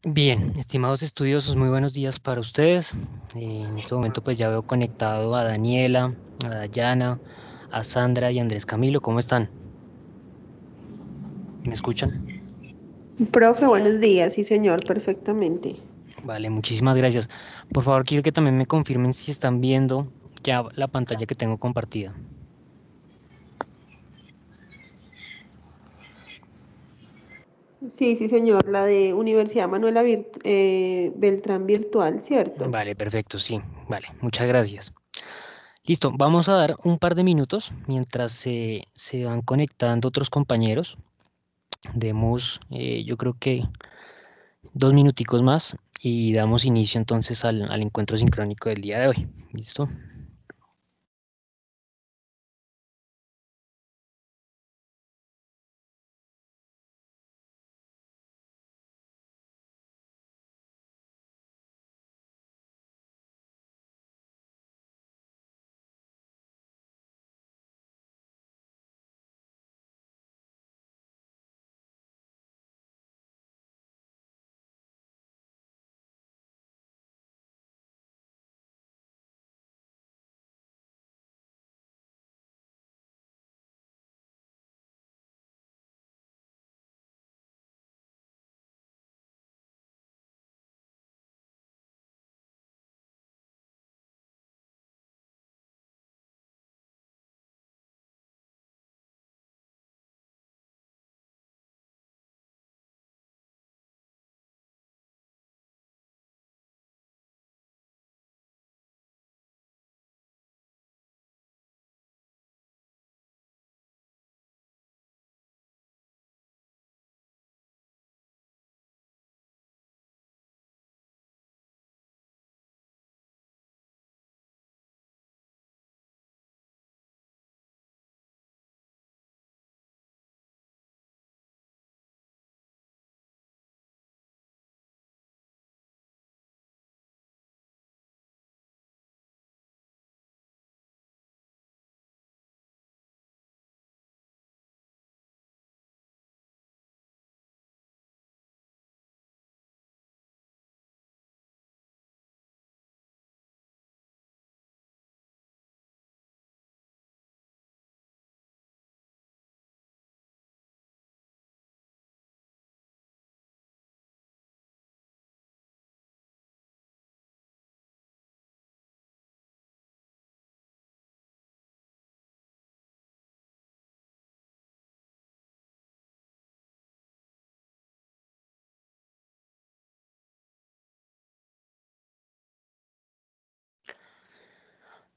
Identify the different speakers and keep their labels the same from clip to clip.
Speaker 1: Bien, estimados estudiosos, muy buenos días para ustedes. En este momento pues ya veo conectado a Daniela, a Dayana, a Sandra y a Andrés Camilo. ¿Cómo están? ¿Me escuchan?
Speaker 2: Profe, buenos días, sí señor, perfectamente.
Speaker 1: Vale, muchísimas gracias. Por favor, quiero que también me confirmen si están viendo ya la pantalla que tengo compartida.
Speaker 2: Sí, sí señor, la de Universidad Manuela Beltrán Virtual, ¿cierto?
Speaker 1: Vale, perfecto, sí. Vale, muchas gracias. Listo, vamos a dar un par de minutos mientras se van conectando otros compañeros. Demos, yo creo que 2 minuticos más y damos inicio entonces al encuentro sincrónico del día de hoy. ¿Listo?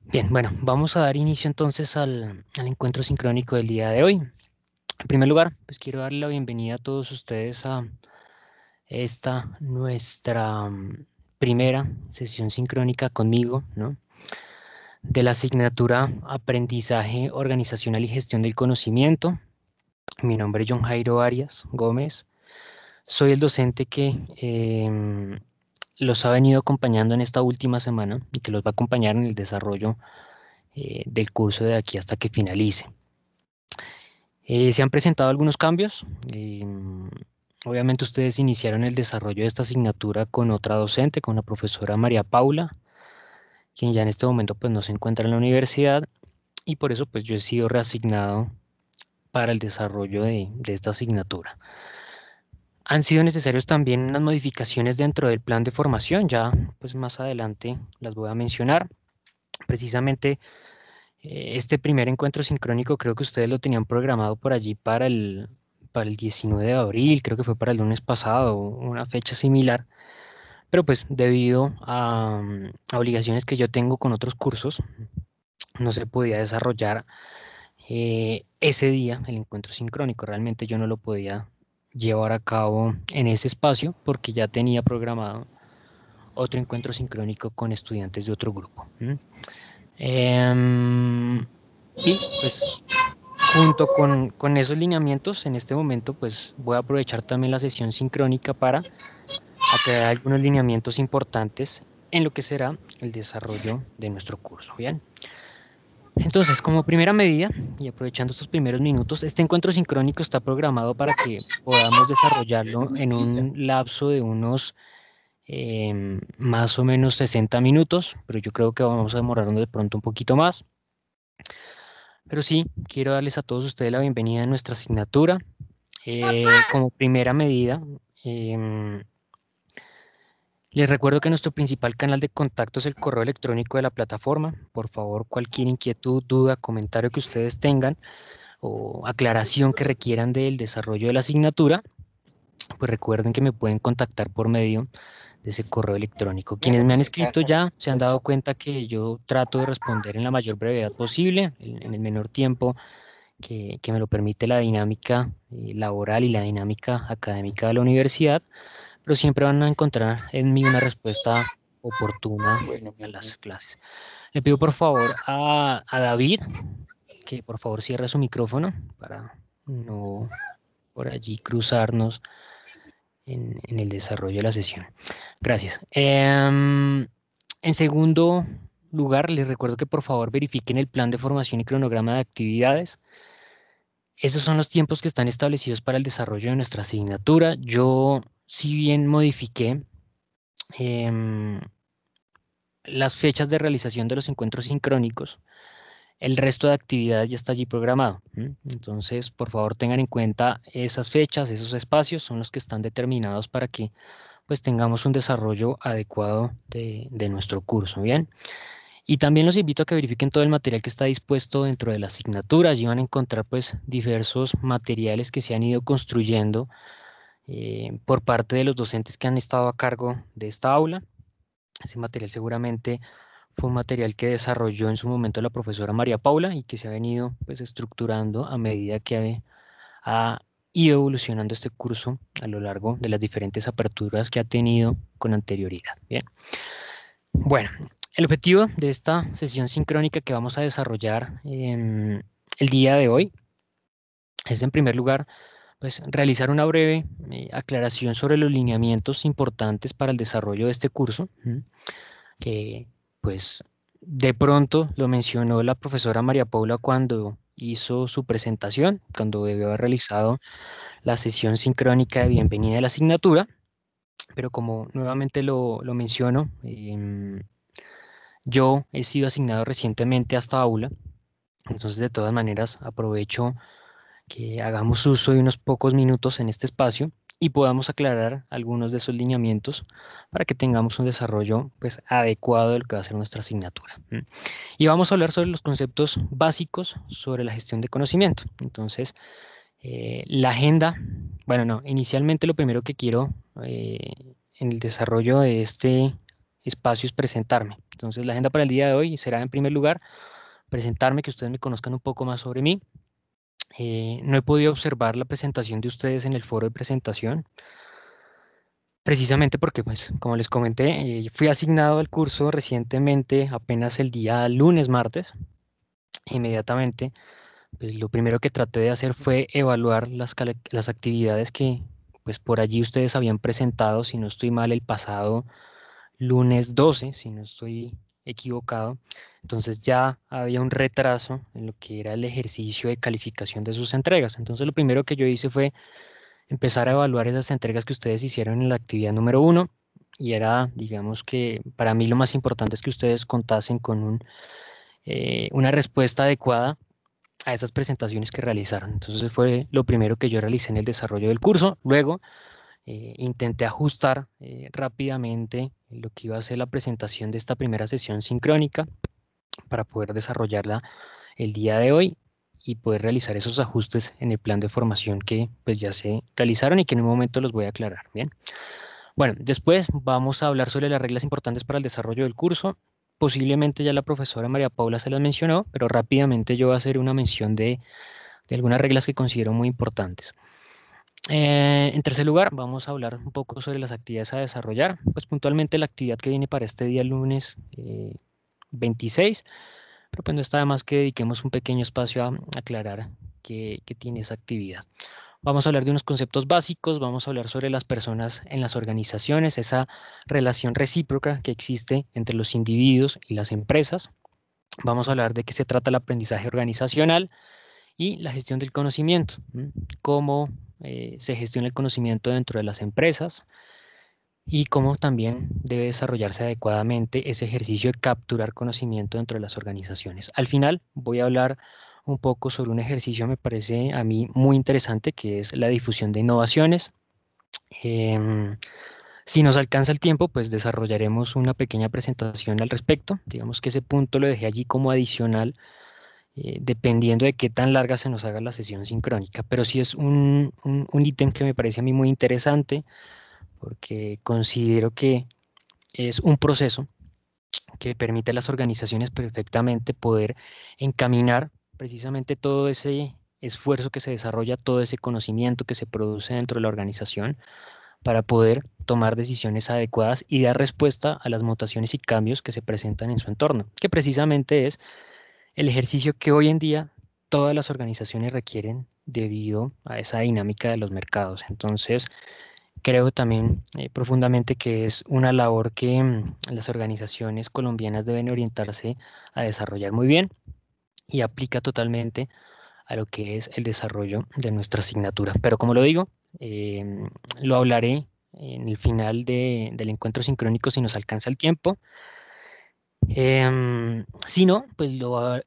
Speaker 1: Bien, bueno, vamos a dar inicio entonces al encuentro sincrónico del día de hoy. En primer lugar, pues quiero darle la bienvenida a todos ustedes a esta nuestra primera sesión sincrónica conmigo, ¿no? De la asignatura Aprendizaje Organizacional y Gestión del Conocimiento. Mi nombre es John Jairo Arias Gómez. Soy el docente que los ha venido acompañando en esta última semana y que los va a acompañar en el desarrollo del curso de aquí hasta que finalice. Se han presentado algunos cambios. Obviamente ustedes iniciaron el desarrollo de esta asignatura con otra docente, con la profesora María Paula, quien ya en este momento pues no se encuentra en la universidad y por eso pues yo he sido reasignado para el desarrollo de esta asignatura. Han sido necesarios también unas modificaciones dentro del plan de formación, ya pues más adelante las voy a mencionar. Precisamente este primer encuentro sincrónico creo que ustedes lo tenían programado por allí para el 19 de abril, creo que fue para el lunes pasado, una fecha similar, pero pues debido a obligaciones que yo tengo con otros cursos, no se podía desarrollar ese día el encuentro sincrónico. Realmente yo no lo podía llevar a cabo en ese espacio porque ya tenía programado otro encuentro sincrónico con estudiantes de otro grupo. Em, y pues junto con esos lineamientos, en este momento pues voy a aprovechar también la sesión sincrónica para aclarar algunos lineamientos importantes en lo que será el desarrollo de nuestro curso. Bien, Entonces, como primera medida, y aprovechando estos primeros minutos, este encuentro sincrónico está programado para que podamos desarrollarlo en un lapso de unos más o menos 60 minutos, pero yo creo que vamos a demorarnos de pronto un poquito más. Pero sí, quiero darles a todos ustedes la bienvenida a nuestra asignatura. Como primera medida, em, les recuerdo que nuestro principal canal de contacto es el correo electrónico de la plataforma. Por favor, cualquier inquietud, duda, comentario que ustedes tengan o aclaración que requieran del desarrollo de la asignatura, pues recuerden que me pueden contactar por medio de ese correo electrónico. Quienes me han escrito ya se han dado cuenta que yo trato de responder en la mayor brevedad posible, en el menor tiempo que me lo permite la dinámica laboral y la dinámica académica de la universidad, pero siempre van a encontrar en mí una respuesta oportuna a las clases. Le pido por favor a David que por favor cierre su micrófono para no por allí cruzarnos en el desarrollo de la sesión. Gracias. En segundo lugar, les recuerdo que por favor verifiquen el plan de formación y cronograma de actividades. Esos son los tiempos que están establecidos para el desarrollo de nuestra asignatura. Yo, si bien modifiqué em, las fechas de realización de los encuentros sincrónicos, el resto de actividades ya está allí programado. Entonces, por favor, tengan en cuenta esas fechas, esos espacios son los que están determinados para que pues tengamos un desarrollo adecuado de nuestro curso, ¿bien? Y también los invito a que verifiquen todo el material que está dispuesto dentro de la asignatura. Allí van a encontrar pues diversos materiales que se han ido construyendo por parte de los docentes que han estado a cargo de esta aula. Ese material seguramente fue un material que desarrolló en su momento la profesora María Paula y que se ha venido pues estructurando a medida que ha ido evolucionando este curso a lo largo de las diferentes aperturas que ha tenido con anterioridad. Bien. Bueno, el objetivo de esta sesión sincrónica que vamos a desarrollar el día de hoy es, en primer lugar, pues, realizar una breve aclaración sobre los lineamientos importantes para el desarrollo de este curso, que pues de pronto lo mencionó la profesora María Paula cuando hizo su presentación, cuando debió haber realizado la sesión sincrónica de bienvenida de la asignatura, pero como nuevamente lo menciono, yo he sido asignado recientemente a esta aula, entonces de todas maneras aprovecho que hagamos uso de unos pocos minutos en este espacio y podamos aclarar algunos de esos lineamientos para que tengamos un desarrollo pues adecuado de lo que va a ser nuestra asignatura. Y vamos a hablar sobre los conceptos básicos sobre la gestión de conocimiento. Entonces, la agenda, bueno, no, inicialmente lo primero que quiero en el desarrollo de este espacio es presentarme. Entonces, la agenda para el día de hoy será, en primer lugar, presentarme, que ustedes me conozcan un poco más sobre mí. No he podido observar la presentación de ustedes en el foro de presentación, precisamente porque, pues, como les comenté, fui asignado al curso recientemente, apenas el día lunes, martes. Inmediatamente, pues, lo primero que traté de hacer fue evaluar las actividades que, pues, por allí ustedes habían presentado, si no estoy mal, el pasado lunes 12, si no estoy equivocado. Entonces ya había un retraso en lo que era el ejercicio de calificación de sus entregas. Entonces lo primero que yo hice fue empezar a evaluar esas entregas que ustedes hicieron en la actividad número uno. Y era, digamos que para mí lo más importante es que ustedes contasen con una respuesta adecuada a esas presentaciones que realizaron. Entonces fue lo primero que yo realicé en el desarrollo del curso. Luego intenté ajustar rápidamente lo que iba a ser la presentación de esta primera sesión sincrónica para poder desarrollarla el día de hoy y poder realizar esos ajustes en el plan de formación que pues ya se realizaron y que en un momento los voy a aclarar. Bien. Bueno, después vamos a hablar sobre las reglas importantes para el desarrollo del curso. Posiblemente ya la profesora María Paula se las mencionó, pero rápidamente yo voy a hacer una mención de algunas reglas que considero muy importantes. En tercer lugar, vamos a hablar un poco sobre las actividades a desarrollar. Pues puntualmente la actividad que viene para este día lunes 26, pero pues no está de más que dediquemos un pequeño espacio a aclarar qué tiene esa actividad. Vamos a hablar de unos conceptos básicos, vamos a hablar sobre las personas en las organizaciones, esa relación recíproca que existe entre los individuos y las empresas. Vamos a hablar de qué se trata el aprendizaje organizacional y la gestión del conocimiento, cómo se gestiona el conocimiento dentro de las empresas y cómo también debe desarrollarse adecuadamente ese ejercicio de capturar conocimiento dentro de las organizaciones. Al final voy a hablar un poco sobre un ejercicio, me parece a mí muy interesante, que es la difusión de innovaciones. Em, si nos alcanza el tiempo, pues desarrollaremos una pequeña presentación al respecto. Digamos que ese punto lo dejé allí como adicional, dependiendo de qué tan larga se nos haga la sesión sincrónica. Pero sí es un ítem que me parece a mí muy interesante porque considero que es un proceso que permite a las organizaciones perfectamente poder encaminar precisamente todo ese esfuerzo que se desarrolla, todo ese conocimiento que se produce dentro de la organización para poder tomar decisiones adecuadas y dar respuesta a las mutaciones y cambios que se presentan en su entorno, que precisamente es el ejercicio que hoy en día todas las organizaciones requieren debido a esa dinámica de los mercados. Entonces, creo también profundamente que es una labor que las organizaciones colombianas deben orientarse a desarrollar muy bien y aplica totalmente a lo que es el desarrollo de nuestra asignatura. Pero como lo digo, lo hablaré en el final del encuentro sincrónico si nos alcanza el tiempo. Si no, pues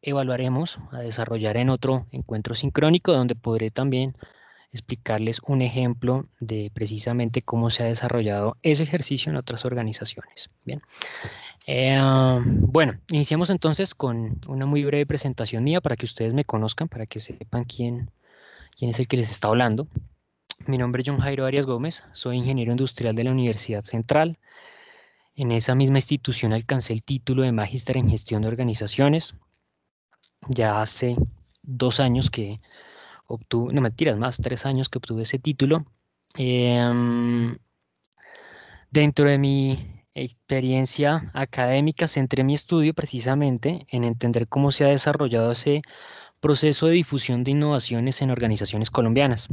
Speaker 1: evaluaremos a desarrollar en otro encuentro sincrónico donde podré también explicarles un ejemplo de precisamente cómo se ha desarrollado ese ejercicio en otras organizaciones. Bien. Bueno, iniciamos entonces con una muy breve presentación mía para que ustedes me conozcan, para que sepan quién es el que les está hablando. Mi nombre es John Jairo Arias Gómez, soy ingeniero industrial de la Universidad Central. En esa misma institución alcancé el título de Magíster en Gestión de Organizaciones. Ya hace 2 años que obtuve, no mentiras, más 3 años que obtuve ese título. Em, Dentro de mi experiencia académica, centré mi estudio precisamente en entender cómo se ha desarrollado ese proceso de difusión de innovaciones en organizaciones colombianas,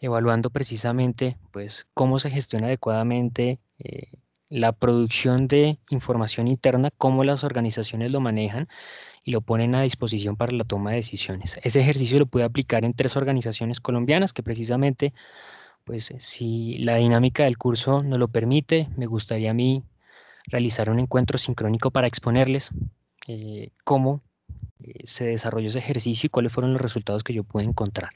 Speaker 1: evaluando precisamente pues, cómo se gestiona adecuadamente la producción de información interna, cómo las organizaciones lo manejan y lo ponen a disposición para la toma de decisiones. Ese ejercicio lo pude aplicar en 3 organizaciones colombianas que precisamente pues si la dinámica del curso nos lo permite, me gustaría a mí realizar un encuentro sincrónico para exponerles cómo se desarrolló ese ejercicio y cuáles fueron los resultados que yo pude encontrar.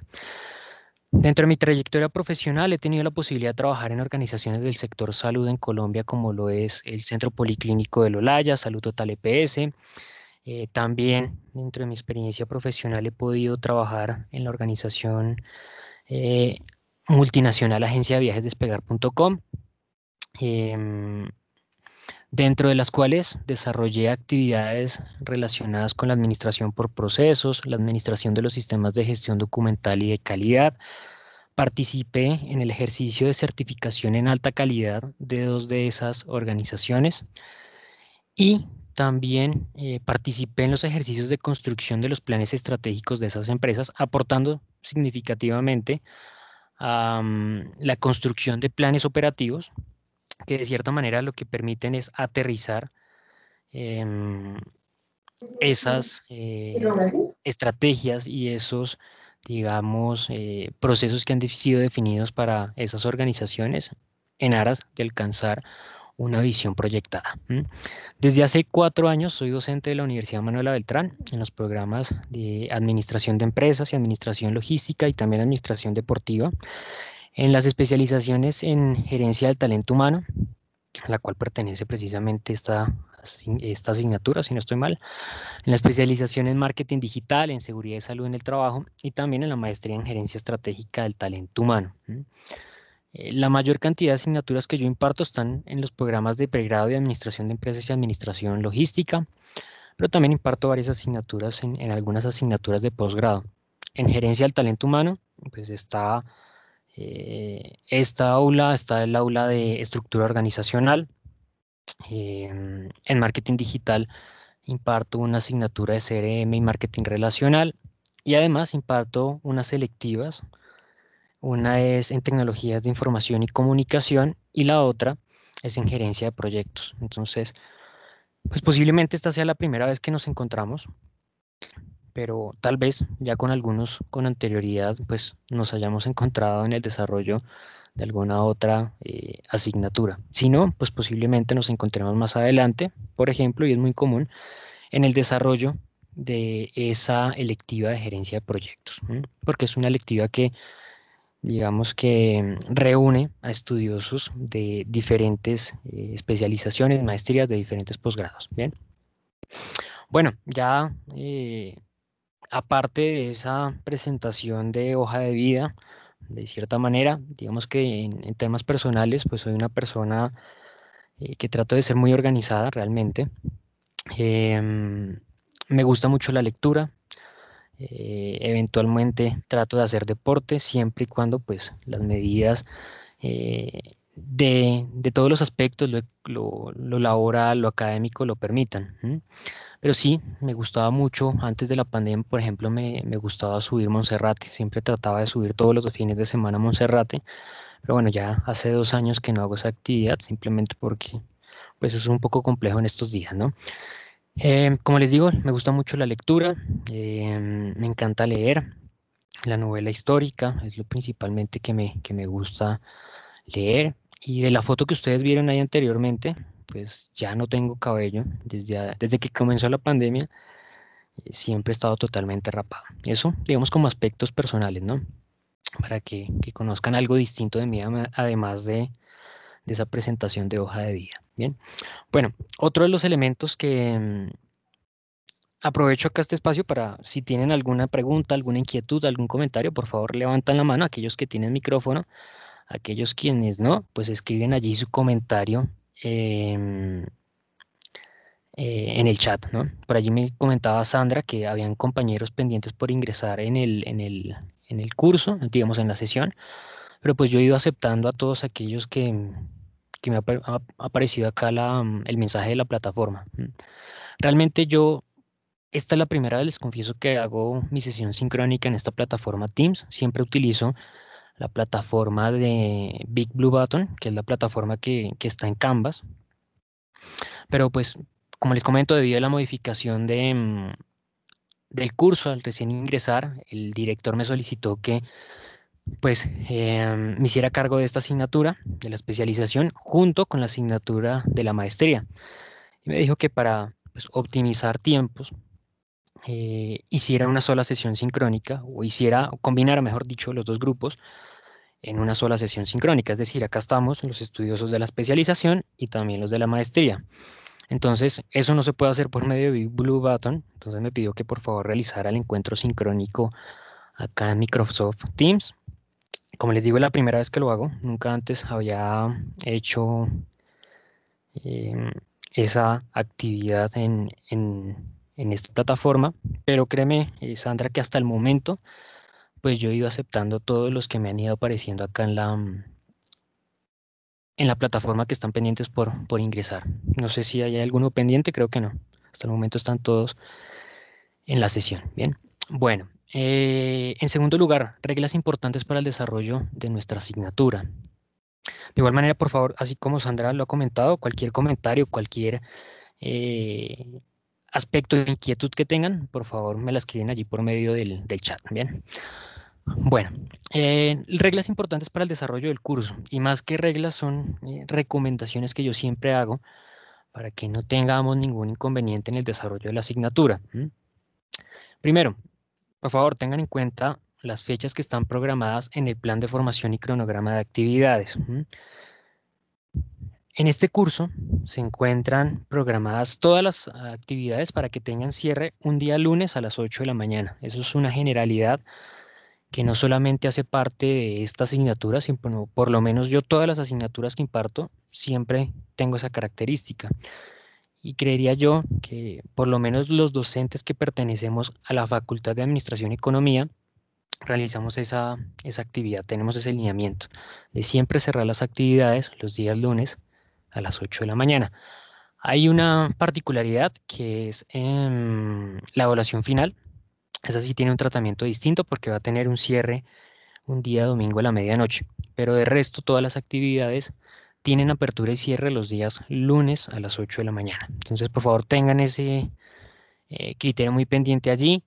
Speaker 1: Dentro de mi trayectoria profesional he tenido la posibilidad de trabajar en organizaciones del sector salud en Colombia, como lo es el Centro Policlínico del Olaya, Salud Total EPS. También dentro de mi experiencia profesional he podido trabajar en la organización eh, multinacional Agencia de Viajes Despegar.com, em, dentro de las cuales desarrollé actividades relacionadas con la administración por procesos, la administración de los sistemas de gestión documental y de calidad. Participé en el ejercicio de certificación en alta calidad de 2 de esas organizaciones y también participé en los ejercicios de construcción de los planes estratégicos de esas empresas, aportando significativamente a la construcción de planes operativos que de cierta manera lo que permiten es aterrizar em, esas estrategias y esos, digamos, procesos que han sido definidos para esas organizaciones en aras de alcanzar una visión proyectada. Desde hace 4 años soy docente de la Universidad Manuela Beltrán en los programas de Administración de Empresas y Administración Logística y también Administración Deportiva, en las especializaciones en Gerencia del Talento Humano, a la cual pertenece precisamente esta asignatura, si no estoy mal, en la especialización en marketing digital, en seguridad y salud en el trabajo y también en la maestría en gerencia estratégica del talento humano. La mayor cantidad de asignaturas que yo imparto están en los programas de pregrado de administración de empresas y administración logística, pero también imparto varias asignaturas en algunas asignaturas de posgrado. En gerencia del talento humano, pues está esta aula, está el aula de estructura organizacional. En marketing digital imparto una asignatura de CRM y marketing relacional y además imparto unas selectivas. Una es en tecnologías de información y comunicación y la otra es en gerencia de proyectos. Entonces, Pues posiblemente esta sea la primera vez que nos encontramos, pero tal vez ya con algunos con anterioridad, pues nos hayamos encontrado en el desarrollo de alguna otra asignatura. Si no, pues posiblemente nos encontremos más adelante, por ejemplo, y es muy común, en el desarrollo de esa electiva de gerencia de proyectos, ¿m? Porque es una electiva que, digamos que reúne a estudiosos de diferentes especializaciones, maestrías, de diferentes posgrados. Bien, bueno, ya aparte de esa presentación de hoja de vida, de cierta manera, digamos que en temas personales, pues soy una persona que trato de ser muy organizada realmente. Em, Me gusta mucho la lectura. Eventualmente trato de hacer deporte siempre y cuando pues las medidas eh, de todos los aspectos, lo laboral, lo académico, lo permitan. ¿M? Pero sí, me gustaba mucho, antes de la pandemia, por ejemplo, me gustaba subir Monserrate, siempre trataba de subir todos los fines de semana a Monserrate, pero bueno, ya hace 2 años que no hago esa actividad, simplemente porque pues es un poco complejo en estos días, ¿no? Como les digo, me gusta mucho la lectura, me encanta leer, la novela histórica es lo principalmente que me gusta leer. Y de la foto que ustedes vieron ahí anteriormente, pues ya no tengo cabello. Desde que comenzó la pandemia, siempre he estado totalmente rapado. Eso, digamos, como aspectos personales, ¿no? Para que conozcan algo distinto de mí, además de esa presentación de hoja de vida. Bien. Bueno, otro de los elementos que aprovecho acá este espacio para, si tienen alguna pregunta, alguna inquietud, algún comentario, por favor levantan la mano, aquellos que tienen micrófono. Aquellos quienes no, pues escriben allí su comentario em, en el chat, ¿no? Por allí me comentaba Sandra que habían compañeros pendientes por ingresar en el curso, digamos en la sesión, pero pues yo he ido aceptando a todos aquellos que ha aparecido acá el mensaje de la plataforma. Realmente esta es la primera vez, les confieso que hago mi sesión sincrónica en esta plataforma Teams. Siempre utilizo la plataforma de Big Blue Button, que es la plataforma que está en Canvas. Pero pues, como les comento, debido a la modificación del curso al recién ingresar, el director me solicitó que pues me hiciera cargo de esta asignatura, de la especialización, junto con la asignatura de la maestría. Y me dijo que para pues, optimizar tiempos, hiciera una sola sesión sincrónica, o hiciera, o combinara, mejor dicho, los dos grupos en una sola sesión sincrónica. Es decir, acá estamos los estudiosos de la especialización y también los de la maestría. Entonces, eso no se puede hacer por medio de Big Blue Button. Entonces me pidió que por favor realizara el encuentro sincrónico acá en Microsoft Teams. Como les digo, es la primera vez que lo hago. Nunca antes había hecho em, esa actividad en esta plataforma. Pero créeme, Sandra, que hasta el momento, pues yo he ido aceptando todos los que me han ido apareciendo acá en la plataforma que están pendientes por ingresar. No sé si hay alguno pendiente, creo que no. Hasta el momento están todos en la sesión. Bien. Bueno, en segundo lugar, reglas importantes para el desarrollo de nuestra asignatura. De igual manera, por favor, así como Sandra lo ha comentado, cualquier comentario, cualquier eh, aspecto de inquietud que tengan, por favor me la escriben allí por medio del chat. Bien. Bueno, reglas importantes para el desarrollo del curso. Y más que reglas son recomendaciones que yo siempre hago para que no tengamos ningún inconveniente en el desarrollo de la asignatura. Primero, por favor, tengan en cuenta las fechas que están programadas en el plan de formación y cronograma de actividades. En este curso se encuentran programadas todas las actividades para que tengan cierre un día lunes a las 8 de la mañana. Eso es una generalidad que no solamente hace parte de esta asignatura, sino por lo menos yo todas las asignaturas que imparto siempre tengo esa característica. Y creería yo que por lo menos los docentes que pertenecemos a la Facultad de Administración y Economía realizamos esa actividad, tenemos ese lineamiento de siempre cerrar las actividades los días lunes a las 8 de la mañana. Hay una particularidad que es la evaluación final. Esa sí tiene un tratamiento distinto porque va a tener un cierre un día domingo a la medianoche, pero de resto todas las actividades tienen apertura y cierre los días lunes a las 8 de la mañana. Entonces, por favor, tengan ese criterio muy pendiente allí.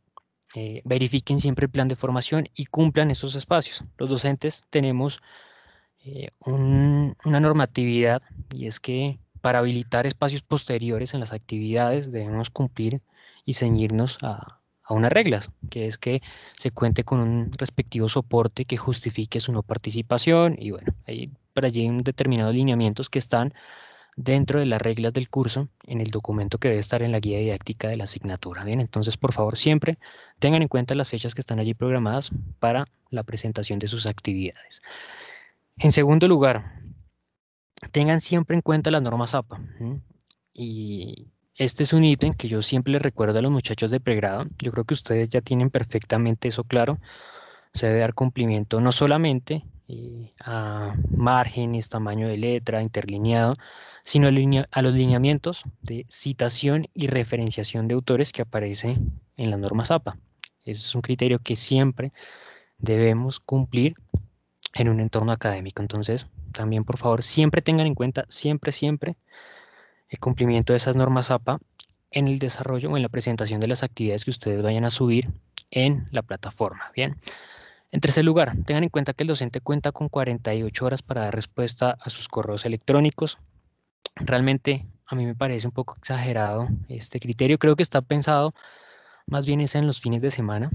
Speaker 1: Verifiquen siempre el plan de formación y cumplan esos espacios. Los docentes tenemos una normatividad, y es que para habilitar espacios posteriores en las actividades debemos cumplir y ceñirnos a unas reglas, que es que se cuente con un respectivo soporte que justifique su no participación y bueno, hay para allí un determinados lineamientos que están dentro de las reglas del curso en el documento que debe estar en la guía didáctica de la asignatura. Bien, entonces por favor siempre tengan en cuenta las fechas que están allí programadas para la presentación de sus actividades. En segundo lugar, tengan siempre en cuenta las normas APA. ¿M? Y este es un ítem que yo siempre les recuerdo a los muchachos de pregrado. Yo creo que ustedes ya tienen perfectamente eso claro. Se debe dar cumplimiento no solamente a márgenes, tamaño de letra, interlineado, sino a los lineamientos de citación y referenciación de autores que aparece en las normas APA. Ese es un criterio que siempre debemos cumplir en un entorno académico. Entonces, también por favor, siempre tengan en cuenta, siempre, el cumplimiento de esas normas APA en el desarrollo o en la presentación de las actividades que ustedes vayan a subir en la plataforma. Bien. En tercer lugar, tengan en cuenta que el docente cuenta con 48 horas para dar respuesta a sus correos electrónicos. Realmente a mí me parece un poco exagerado este criterio. Creo que está pensado más bien es en los fines de semana.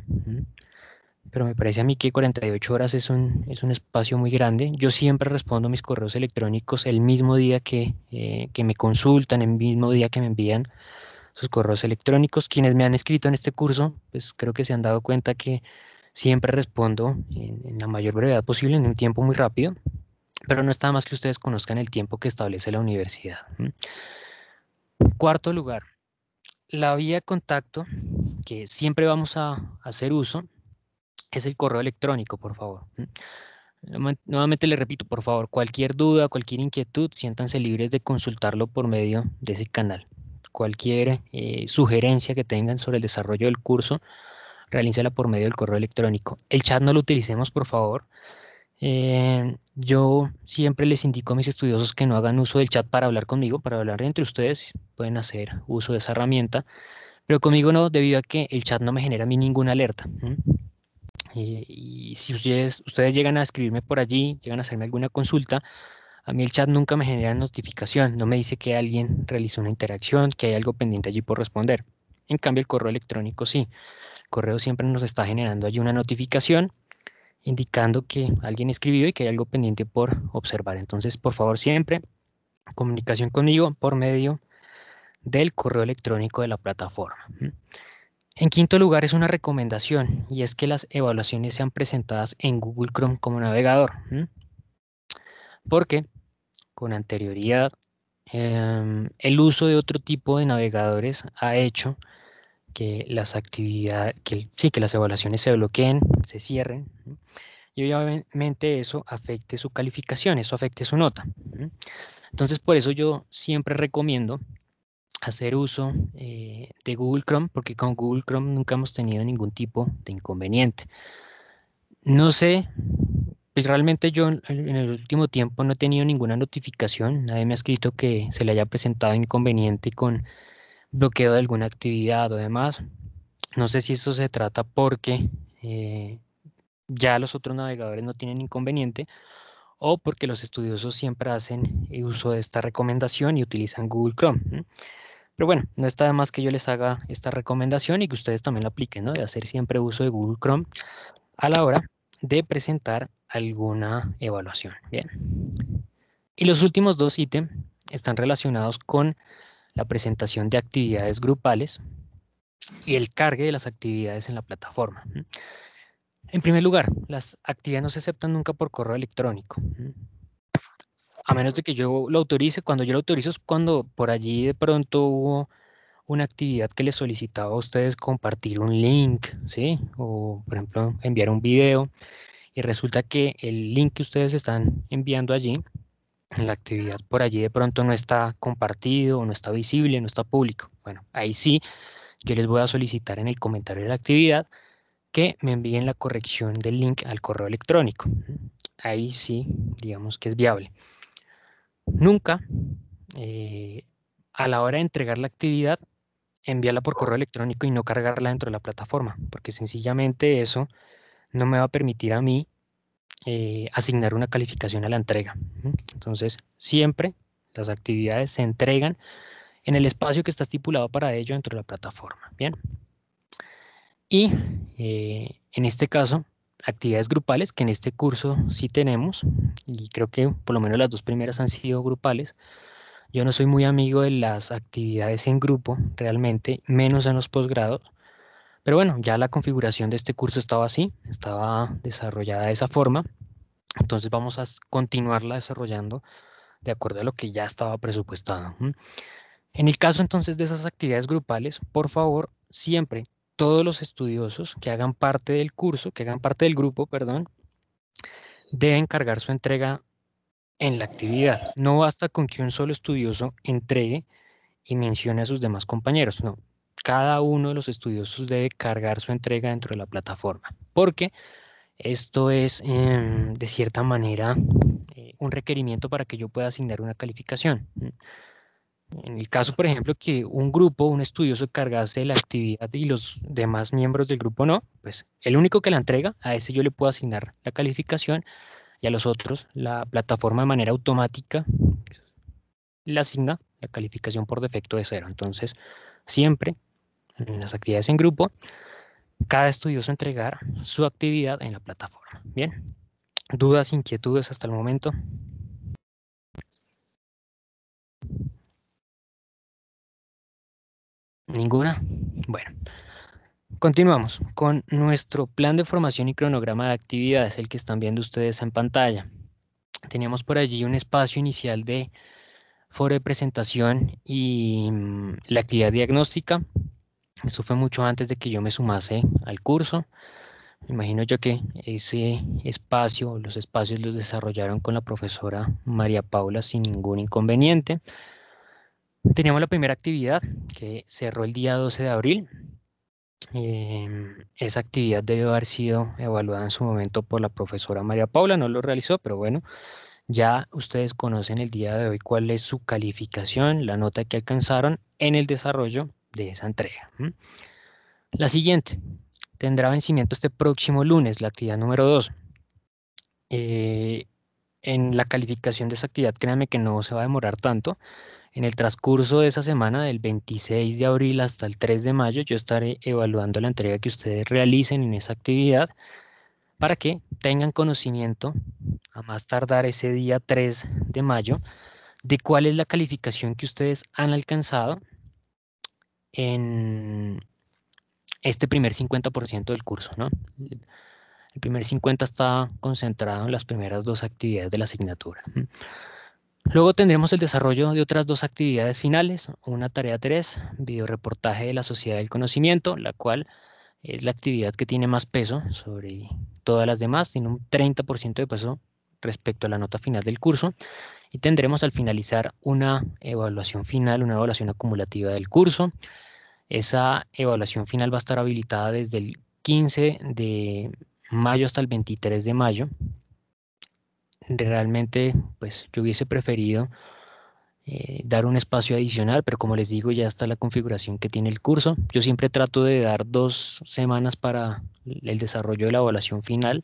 Speaker 1: Pero me parece a mí que 48 horas es un espacio muy grande. Yo siempre respondo mis correos electrónicos el mismo día que me consultan, el mismo día que me envían sus correos electrónicos. Quienes me han escrito en este curso, pues creo que se han dado cuenta que siempre respondo en la mayor brevedad posible, en un tiempo muy rápido, pero no está más que ustedes conozcan el tiempo que establece la universidad. Cuarto lugar, la vía de contacto que siempre vamos a hacer uso es el correo electrónico, por favor. Nuevamente les repito, por favor, cualquier duda, cualquier inquietud, siéntanse libres de consultarlo por medio de ese canal. Cualquier sugerencia que tengan sobre el desarrollo del curso, realícela por medio del correo electrónico. El chat no lo utilicemos, por favor. Yo siempre les indico a mis estudiosos que no hagan uso del chat para hablar conmigo, para hablar entre ustedes. Pueden hacer uso de esa herramienta, pero conmigo no, debido a que el chat no me genera a mí ninguna alerta. Y si ustedes llegan a escribirme por allí, llegan a hacerme alguna consulta, a mí el chat nunca me genera notificación, no me dice que alguien realizó una interacción, que hay algo pendiente allí por responder. En cambio, el correo electrónico sí. El correo siempre nos está generando allí una notificación indicando que alguien escribió y que hay algo pendiente por observar. Entonces, por favor, siempre comunicación conmigo por medio del correo electrónico de la plataforma. En quinto lugar es una recomendación y es que las evaluaciones sean presentadas en Google Chrome como navegador. Porque con anterioridad el uso de otro tipo de navegadores ha hecho que las actividades, sí, que las evaluaciones se bloqueen, se cierren, y obviamente eso afecte su calificación, eso afecte su nota. Entonces, por eso yo siempre recomiendo hacer uso de Google Chrome, porque con Google Chrome nunca hemos tenido ningún tipo de inconveniente. No sé, pues realmente yo en el último tiempo no he tenido ninguna notificación, nadie me ha escrito que se le haya presentado inconveniente con bloqueo de alguna actividad o demás. No sé si eso se trata porque ya los otros navegadores no tienen inconveniente o porque los estudiosos siempre hacen uso de esta recomendación y utilizan Google Chrome. Pero bueno, no está de más que yo les haga esta recomendación y que ustedes también la apliquen, ¿no? De hacer siempre uso de Google Chrome a la hora de presentar alguna evaluación. Bien. Y los últimos dos ítems están relacionados con la presentación de actividades grupales y el cargue de las actividades en la plataforma. En primer lugar, las actividades no se aceptan nunca por correo electrónico. A menos de que yo lo autorice. Cuando yo lo autorizo es cuando por allí de pronto hubo una actividad que les solicitaba a ustedes compartir un link, ¿sí? O, por ejemplo, enviar un video y resulta que el link que ustedes están enviando allí, en la actividad por allí de pronto no está compartido, no está visible, no está público. Bueno, ahí sí, yo les voy a solicitar en el comentario de la actividad que me envíen la corrección del link al correo electrónico. Ahí sí, digamos que es viable. Nunca, eh, a la hora de entregar la actividad, enviarla por correo electrónico y no cargarla dentro de la plataforma, porque sencillamente eso no me va a permitir a mí asignar una calificación a la entrega. Entonces, siempre las actividades se entregan en el espacio que está estipulado para ello dentro de la plataforma. Bien. Y en este caso, actividades grupales, que en este curso sí tenemos, y creo que por lo menos las dos primeras han sido grupales. Yo no soy muy amigo de las actividades en grupo, realmente, menos en los posgrados. Pero bueno, ya la configuración de este curso estaba así, estaba desarrollada de esa forma. Entonces vamos a continuarla desarrollando de acuerdo a lo que ya estaba presupuestado. En el caso entonces de esas actividades grupales, por favor, siempre todos los estudiosos que hagan parte del curso, que hagan parte del grupo, perdón, deben cargar su entrega en la actividad. No basta con que un solo estudioso entregue y mencione a sus demás compañeros, no. Cada uno de los estudiosos debe cargar su entrega dentro de la plataforma, porque esto es, de cierta manera, un requerimiento para que yo pueda asignar una calificación. En el caso, por ejemplo, que un grupo, un estudioso cargase la actividad y los demás miembros del grupo no, pues el único que la entrega, a ese yo le puedo asignar la calificación y a los otros la plataforma de manera automática le asigna la calificación por defecto de cero. Entonces, siempre en las actividades en grupo, cada estudioso entregar su actividad en la plataforma. Bien, dudas, inquietudes hasta el momento. ¿Ninguna? Bueno, continuamos con nuestro plan de formación y cronograma de actividades, el que están viendo ustedes en pantalla. Teníamos por allí un espacio inicial de foro de presentación y la actividad diagnóstica. Esto fue mucho antes de que yo me sumase al curso. Me imagino yo que ese espacio, los espacios los desarrollaron con la profesora María Paula sin ningún inconveniente. Teníamos la primera actividad que cerró el día 12 de abril. Esa actividad debió haber sido evaluada en su momento por la profesora María Paula, no lo realizó, pero bueno, ya ustedes conocen el día de hoy cuál es su calificación, la nota que alcanzaron en el desarrollo de esa entrega. La siguiente tendrá vencimiento este próximo lunes, la actividad número 2. En la calificación de esa actividad, créanme que no se va a demorar tanto. En el transcurso de esa semana, del 26 de abril hasta el 3 de mayo, yo estaré evaluando la entrega que ustedes realicen en esa actividad para que tengan conocimiento, a más tardar ese día 3 de mayo, de cuál es la calificación que ustedes han alcanzado en este primer 50% del curso, ¿no? El primer 50 está concentrado en las primeras dos actividades de la asignatura. Luego tendremos el desarrollo de otras dos actividades finales, una tarea 3, videoreportaje de la sociedad del conocimiento, la cual es la actividad que tiene más peso sobre todas las demás, tiene un 30% de peso respecto a la nota final del curso, y tendremos al finalizar una evaluación final, una evaluación acumulativa del curso. Esa evaluación final va a estar habilitada desde el 15 de mayo hasta el 23 de mayo. Realmente, pues yo hubiese preferido dar un espacio adicional, pero como les digo, ya está la configuración que tiene el curso. Yo siempre trato de dar 2 semanas para el desarrollo de la evaluación final,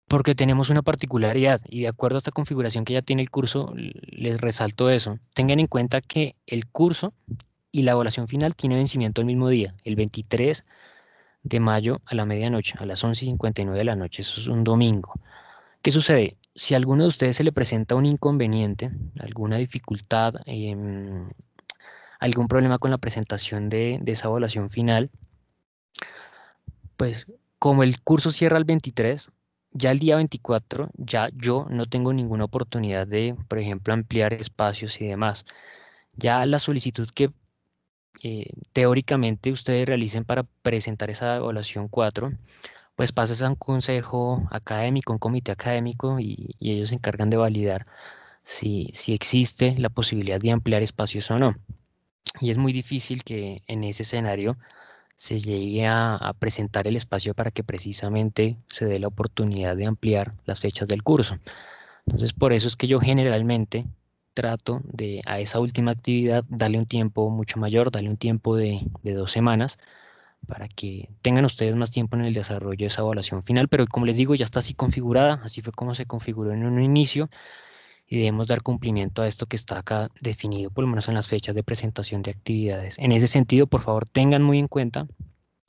Speaker 1: porque tenemos una particularidad y de acuerdo a esta configuración que ya tiene el curso, les resalto eso. Tengan en cuenta que el curso y la evaluación final tiene vencimiento el mismo día, el 23 de mayo a la medianoche, a las 11:59 de la noche. Eso es un domingo. ¿Qué sucede? Si a alguno de ustedes se le presenta un inconveniente, alguna dificultad, algún problema con la presentación de esa evaluación final, pues como el curso cierra el 23, ya el día 24, ya yo no tengo ninguna oportunidad de, por ejemplo, ampliar espacios y demás. Ya la solicitud que teóricamente ustedes realicen para presentar esa evaluación 4, pues pasas a un consejo académico, un comité académico y ellos se encargan de validar si existe la posibilidad de ampliar espacios o no. Y es muy difícil que en ese escenario se llegue a presentar el espacio para que precisamente se dé la oportunidad de ampliar las fechas del curso. Entonces, por eso es que yo generalmente trato de a esa última actividad darle un tiempo mucho mayor, darle un tiempo de 2 semanas para que tengan ustedes más tiempo en el desarrollo de esa evaluación final, pero como les digo, ya está así configurada, así fue como se configuró en un inicio y debemos dar cumplimiento a esto que está acá definido, por lo menos en las fechas de presentación de actividades. En ese sentido, por favor, tengan muy en cuenta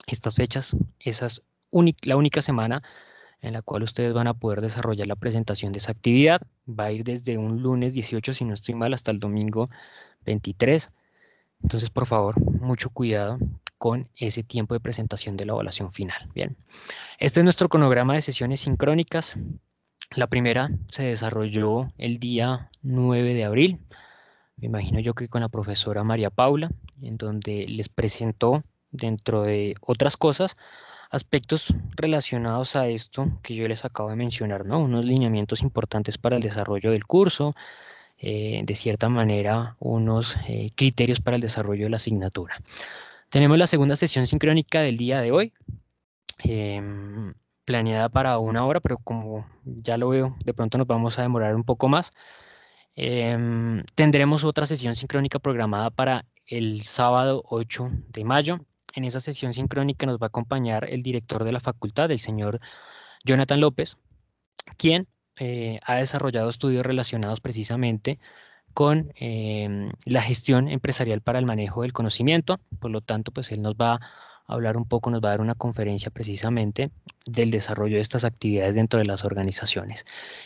Speaker 1: estas fechas, la única semana en la cual ustedes van a poder desarrollar la presentación de esa actividad. Va a ir desde un lunes 18, si no estoy mal, hasta el domingo 23. Entonces, por favor, mucho cuidado con ese tiempo de presentación de la evaluación final. Bien, este es nuestro cronograma de sesiones sincrónicas. La primera se desarrolló el día 9 de abril, me imagino yo que con la profesora María Paula, en donde les presentó, dentro de otras cosas, aspectos relacionados a esto que yo les acabo de mencionar, ¿no? Unos lineamientos importantes para el desarrollo del curso, de cierta manera, unos criterios para el desarrollo de la asignatura. Tenemos la segunda sesión sincrónica del día de hoy, em, planeada para 1 hora, pero como ya lo veo, de pronto nos vamos a demorar un poco más. Tendremos otra sesión sincrónica programada para el sábado 8 de mayo. En esa sesión sincrónica nos va a acompañar el director de la facultad, el señor Jonathan López, quien ha desarrollado estudios relacionados precisamente con la gestión empresarial para el manejo del conocimiento. Por lo tanto, pues él nos va a hablar un poco, nos va a dar una conferencia precisamente del desarrollo de estas actividades dentro de las organizaciones.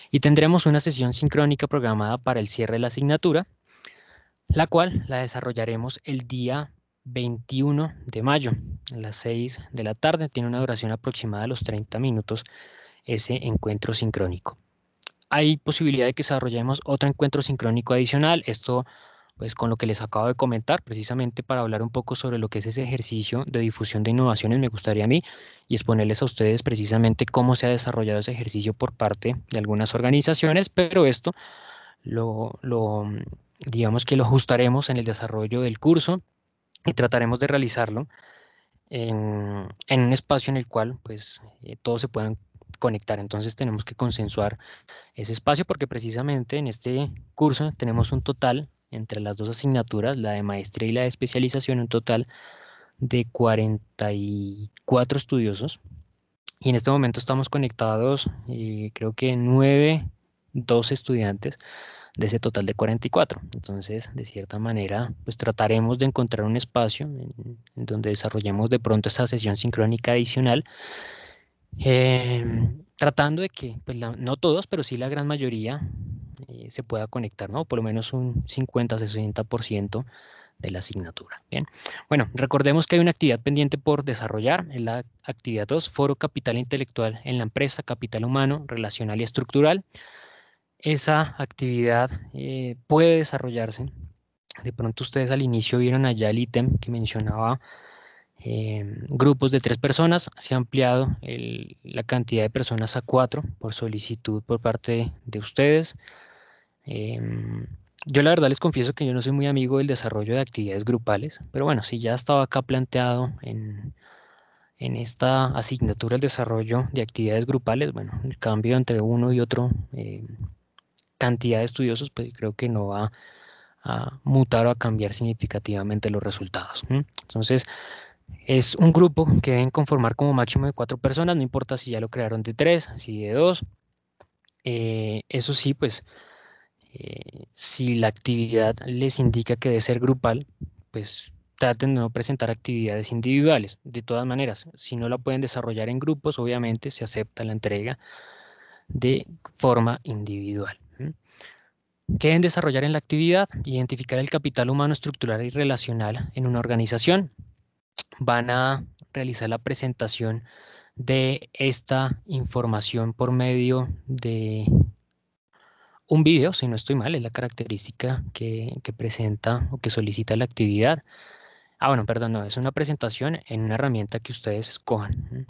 Speaker 1: Y tendremos una sesión sincrónica programada para el cierre de la asignatura, la cual la desarrollaremos el día 21 de mayo a las 6 de la tarde. Tiene una duración aproximada de los 30 minutos ese encuentro sincrónico. Hay posibilidad de que desarrollemos otro encuentro sincrónico adicional. Esto, pues, con lo que les acabo de comentar, precisamente para hablar un poco sobre lo que es ese ejercicio de difusión de innovaciones, me gustaría a mí y exponerles a ustedes precisamente cómo se ha desarrollado ese ejercicio por parte de algunas organizaciones, pero esto digamos que lo ajustaremos en el desarrollo del curso y trataremos de realizarlo en un espacio en el cual, pues, todos se puedan conectar. Entonces tenemos que consensuar ese espacio porque precisamente en este curso tenemos un total, entre las dos asignaturas, la de maestría y la de especialización, un total de 44 estudiosos. Y en este momento estamos conectados, creo que 12 estudiantes de ese total de 44. Entonces, de cierta manera, pues trataremos de encontrar un espacio en donde desarrollemos de pronto esa sesión sincrónica adicional, tratando de que, pues no todos, pero sí la gran mayoría se pueda conectar, ¿no? Por lo menos un 50-60% de la asignatura. Bien, bueno, recordemos que hay una actividad pendiente por desarrollar, en la actividad 2, Foro Capital Intelectual en la empresa, capital humano, relacional y estructural. Esa actividad puede desarrollarse. De pronto ustedes al inicio vieron allá el ítem que mencionaba grupos de 3 personas. Se ha ampliado la cantidad de personas a 4 por solicitud por parte de ustedes. Em, yo la verdad les confieso que yo no soy muy amigo del desarrollo de actividades grupales, pero bueno, si ya estaba acá planteado en esta asignatura el desarrollo de actividades grupales, bueno, el cambio entre uno y otro cantidad de estudiosos, pues creo que no va a mutar o a cambiar significativamente los resultados. Entonces, es un grupo que deben conformar como máximo de 4 personas, no importa si ya lo crearon de 3, si de 2. Eso sí, pues si la actividad les indica que debe ser grupal, pues traten de no presentar actividades individuales. De todas maneras, si no la pueden desarrollar en grupos, obviamente se acepta la entrega de forma individual. ¿Qué deben desarrollar en la actividad? Identificar el capital humano estructural y relacional en una organización. Van a realizar la presentación de esta información por medio de un video, si no estoy mal, es la característica que presenta o que solicita la actividad. Ah, bueno, perdón, no, es una presentación en una herramienta que ustedes escojan.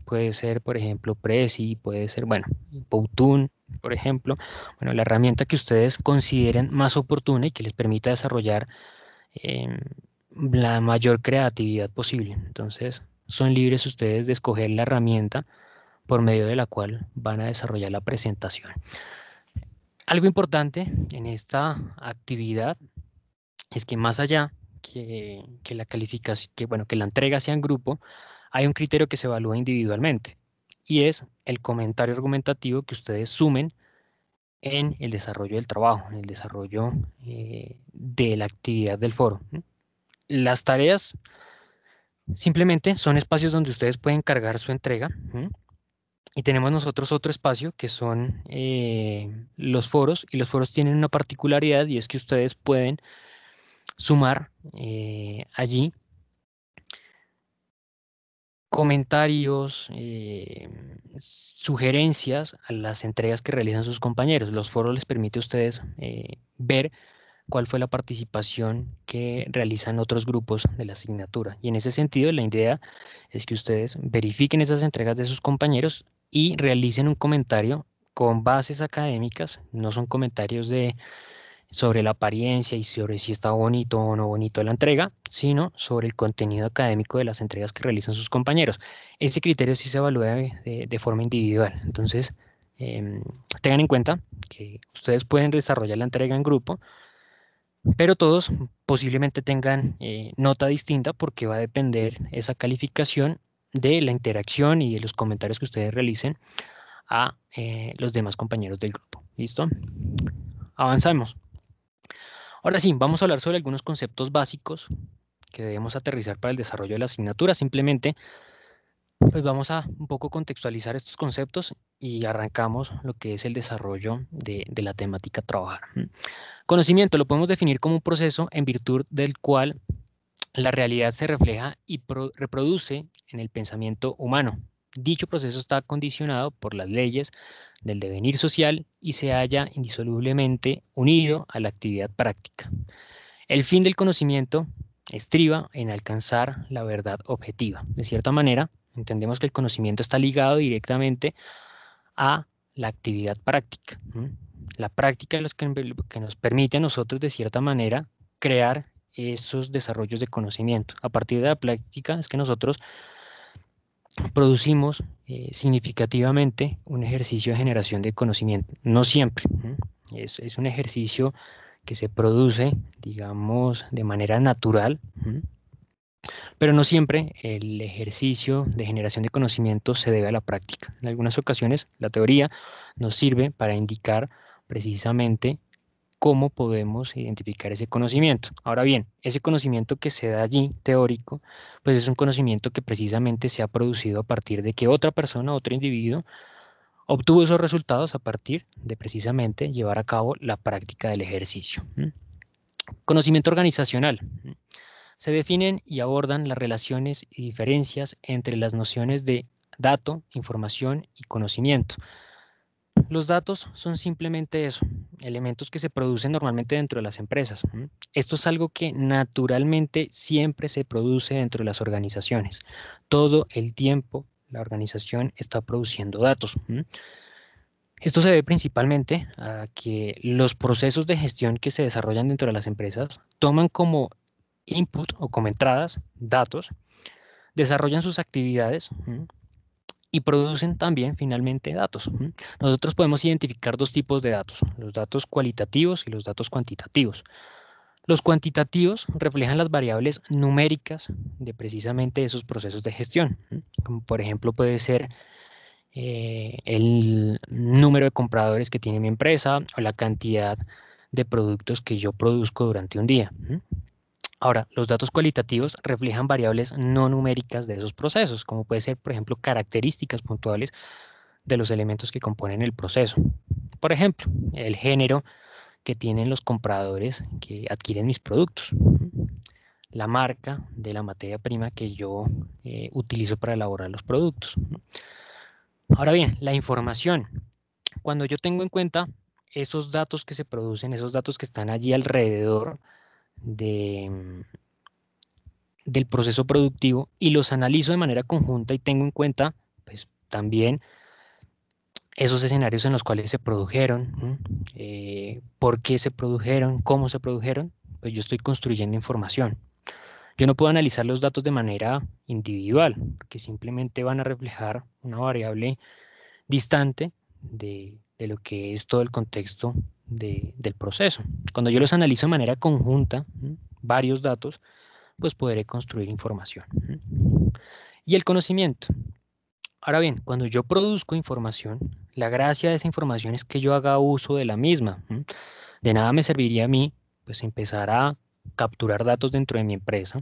Speaker 1: Puede ser, por ejemplo, Prezi, puede ser, bueno, Powtoon, por ejemplo. Bueno, la herramienta que ustedes consideren más oportuna y que les permita desarrollar em, la mayor creatividad posible. Entonces, son libres ustedes de escoger la herramienta por medio de la cual van a desarrollar la presentación. Algo importante en esta actividad es que más allá que la calificación, que la entrega sea en grupo, hay un criterio que se evalúa individualmente y es el comentario argumentativo que ustedes sumen en el desarrollo del trabajo, en el desarrollo de la actividad del foro. Las tareas simplemente son espacios donde ustedes pueden cargar su entrega. Y tenemos nosotros otro espacio que son los foros, y los foros tienen una particularidad y es que ustedes pueden sumar allí comentarios, sugerencias a las entregas que realizan sus compañeros. Los foros les permite a ustedes ver cuál fue la participación que realizan otros grupos de la asignatura. Y en ese sentido, la idea es que ustedes verifiquen esas entregas de sus compañeros y realicen un comentario con bases académicas, no son comentarios sobre la apariencia y sobre si está bonito o no bonito la entrega, sino sobre el contenido académico de las entregas que realizan sus compañeros. Ese criterio sí se evalúa de forma individual. Entonces, em, tengan en cuenta que ustedes pueden desarrollar la entrega en grupo, pero todos posiblemente tengan nota distinta porque va a depender esa calificación de la interacción y de los comentarios que ustedes realicen a los demás compañeros del grupo. ¿Listo? Avanzamos. Ahora sí, vamos a hablar sobre algunos conceptos básicos que debemos aterrizar para el desarrollo de la asignatura. Simplemente, pues vamos a un poco contextualizar estos conceptos y arrancamos lo que es el desarrollo de la temática a trabajar. Conocimiento lo podemos definir como un proceso en virtud del cual la realidad se refleja y reproduce en el pensamiento humano. Dicho proceso está condicionado por las leyes del devenir social y se halla indisolublemente unido a la actividad práctica. El fin del conocimiento estriba en alcanzar la verdad objetiva. De cierta manera, entendemos que el conocimiento está ligado directamente a la actividad práctica. La práctica es lo que nos permite a nosotros, de cierta manera, crear esos desarrollos de conocimiento. A partir de la práctica es que nosotros producimos significativamente un ejercicio de generación de conocimiento. No siempre. Es un ejercicio que se produce, digamos, de manera natural, pero no siempre el ejercicio de generación de conocimiento se debe a la práctica. En algunas ocasiones la teoría nos sirve para indicar precisamente cómo podemos identificar ese conocimiento. Ahora bien, ese conocimiento que se da allí, teórico, pues es un conocimiento que precisamente se ha producido a partir de que otra persona, otro individuo, obtuvo esos resultados a partir de precisamente llevar a cabo la práctica del ejercicio. Conocimiento organizacional. Se definen y abordan las relaciones y diferencias entre las nociones de dato, información y conocimiento. Los datos son simplemente eso, elementos que se producen normalmente dentro de las empresas. Esto es algo que naturalmente siempre se produce dentro de las organizaciones. Todo el tiempo la organización está produciendo datos. Esto se debe principalmente a que los procesos de gestión que se desarrollan dentro de las empresas toman como input o como entradas datos, desarrollan sus actividades y producen también finalmente datos. Nosotros podemos identificar dos tipos de datos, los datos cualitativos y los datos cuantitativos. Los cuantitativos reflejan las variables numéricas de precisamente esos procesos de gestión, como por ejemplo puede ser el número de compradores que tiene mi empresa o la cantidad de productos que yo produzco durante un día. Ahora, los datos cualitativos reflejan variables no numéricas de esos procesos, como puede ser, por ejemplo, características puntuales de los elementos que componen el proceso. Por ejemplo, el género que tienen los compradores que adquieren mis productos, la marca de la materia prima que yo utilizo para elaborar los productos. Ahora bien, la información. Cuando yo tengo en cuenta esos datos que se producen, esos datos que están allí alrededor de, del proceso productivo y los analizo de manera conjunta y tengo en cuenta, pues también esos escenarios en los cuales se produjeron, por qué se produjeron, cómo se produjeron, pues yo estoy construyendo información. Yo no puedo analizar los datos de manera individual, porque simplemente van a reflejar una variable distante de lo que es todo el contexto del proceso. Cuando yo los analizo de manera conjunta, varios datos, pues podré construir información. Y el conocimiento. Ahora bien, cuando yo produzco información, la gracia de esa información es que yo haga uso de la misma. De nada me serviría a mí, pues empezar a capturar datos dentro de mi empresa,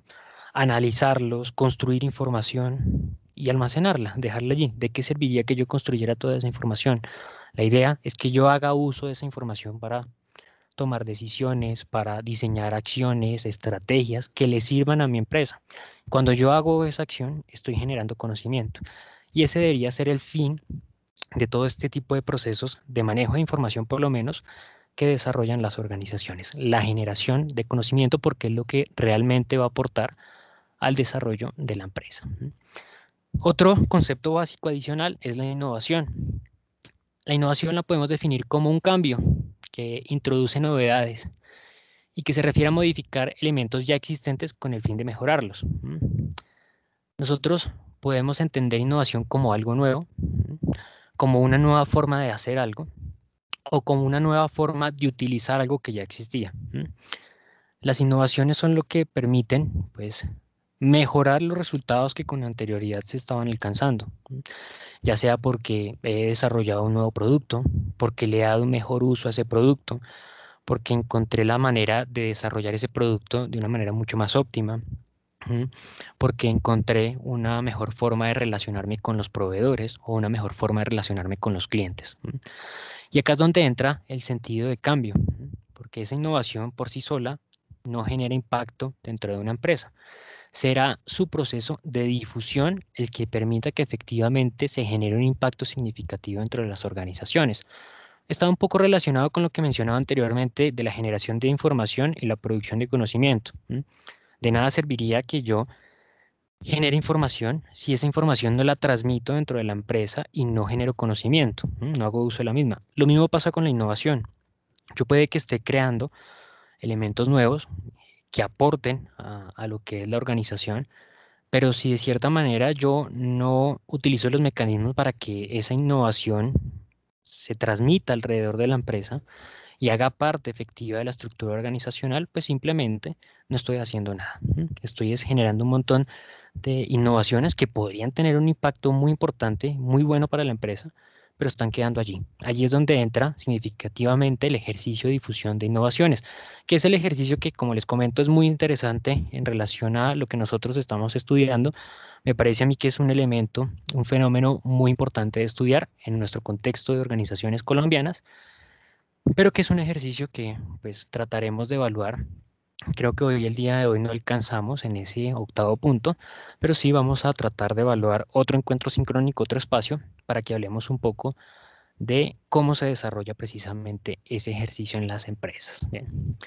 Speaker 1: analizarlos, construir información y almacenarla, dejarla allí. ¿De qué serviría que yo construyera toda esa información? La idea es que yo haga uso de esa información para tomar decisiones, para diseñar acciones, estrategias que le sirvan a mi empresa. Cuando yo hago esa acción, estoy generando conocimiento. Y ese debería ser el fin de todo este tipo de procesos de manejo de información, por lo menos, que desarrollan las organizaciones. La generación de conocimiento, porque es lo que realmente va a aportar al desarrollo de la empresa. Otro concepto básico adicional es la innovación. La innovación la podemos definir como un cambio que introduce novedades y que se refiere a modificar elementos ya existentes con el fin de mejorarlos. Nosotros podemos entender innovación como algo nuevo, como una nueva forma de hacer algo o como una nueva forma de utilizar algo que ya existía. Las innovaciones son lo que permiten, pues, mejorar los resultados que con anterioridad se estaban alcanzando, ya sea porque he desarrollado un nuevo producto, porque le he dado un mejor uso a ese producto, porque encontré la manera de desarrollar ese producto de una manera mucho más óptima, porque encontré una mejor forma de relacionarme con los proveedores o una mejor forma de relacionarme con los clientes. Y acá es donde entra el sentido de cambio, porque esa innovación por sí sola no genera impacto dentro de una empresa. Será su proceso de difusión el que permita que efectivamente se genere un impacto significativo dentro de las organizaciones. Está un poco relacionado con lo que mencionaba anteriormente de la generación de información y la producción de conocimiento. De nada serviría que yo genere información si esa información no la transmito dentro de la empresa y no genero conocimiento, no hago uso de la misma. Lo mismo pasa con la innovación. Yo puede que esté creando elementos nuevos que aporten a lo que es la organización, pero si de cierta manera yo no utilizo los mecanismos para que esa innovación se transmita alrededor de la empresa y haga parte efectiva de la estructura organizacional, pues simplemente no estoy haciendo nada. Estoy generando un montón de innovaciones que podrían tener un impacto muy importante, muy bueno para la empresa, pero están quedando allí. Allí es donde entra significativamente el ejercicio de difusión de innovaciones, que es el ejercicio que, como les comento, es muy interesante en relación a lo que nosotros estamos estudiando. Me parece a mí que es un elemento, un fenómeno muy importante de estudiar en nuestro contexto de organizaciones colombianas, pero que es un ejercicio que pues trataremos de evaluar. Creo que hoy, el día de hoy, no alcanzamos en ese octavo punto, pero sí vamos a tratar de evaluar otro encuentro sincrónico, otro espacio, para que hablemos un poco de cómo se desarrolla precisamente ese ejercicio en las empresas. Bien.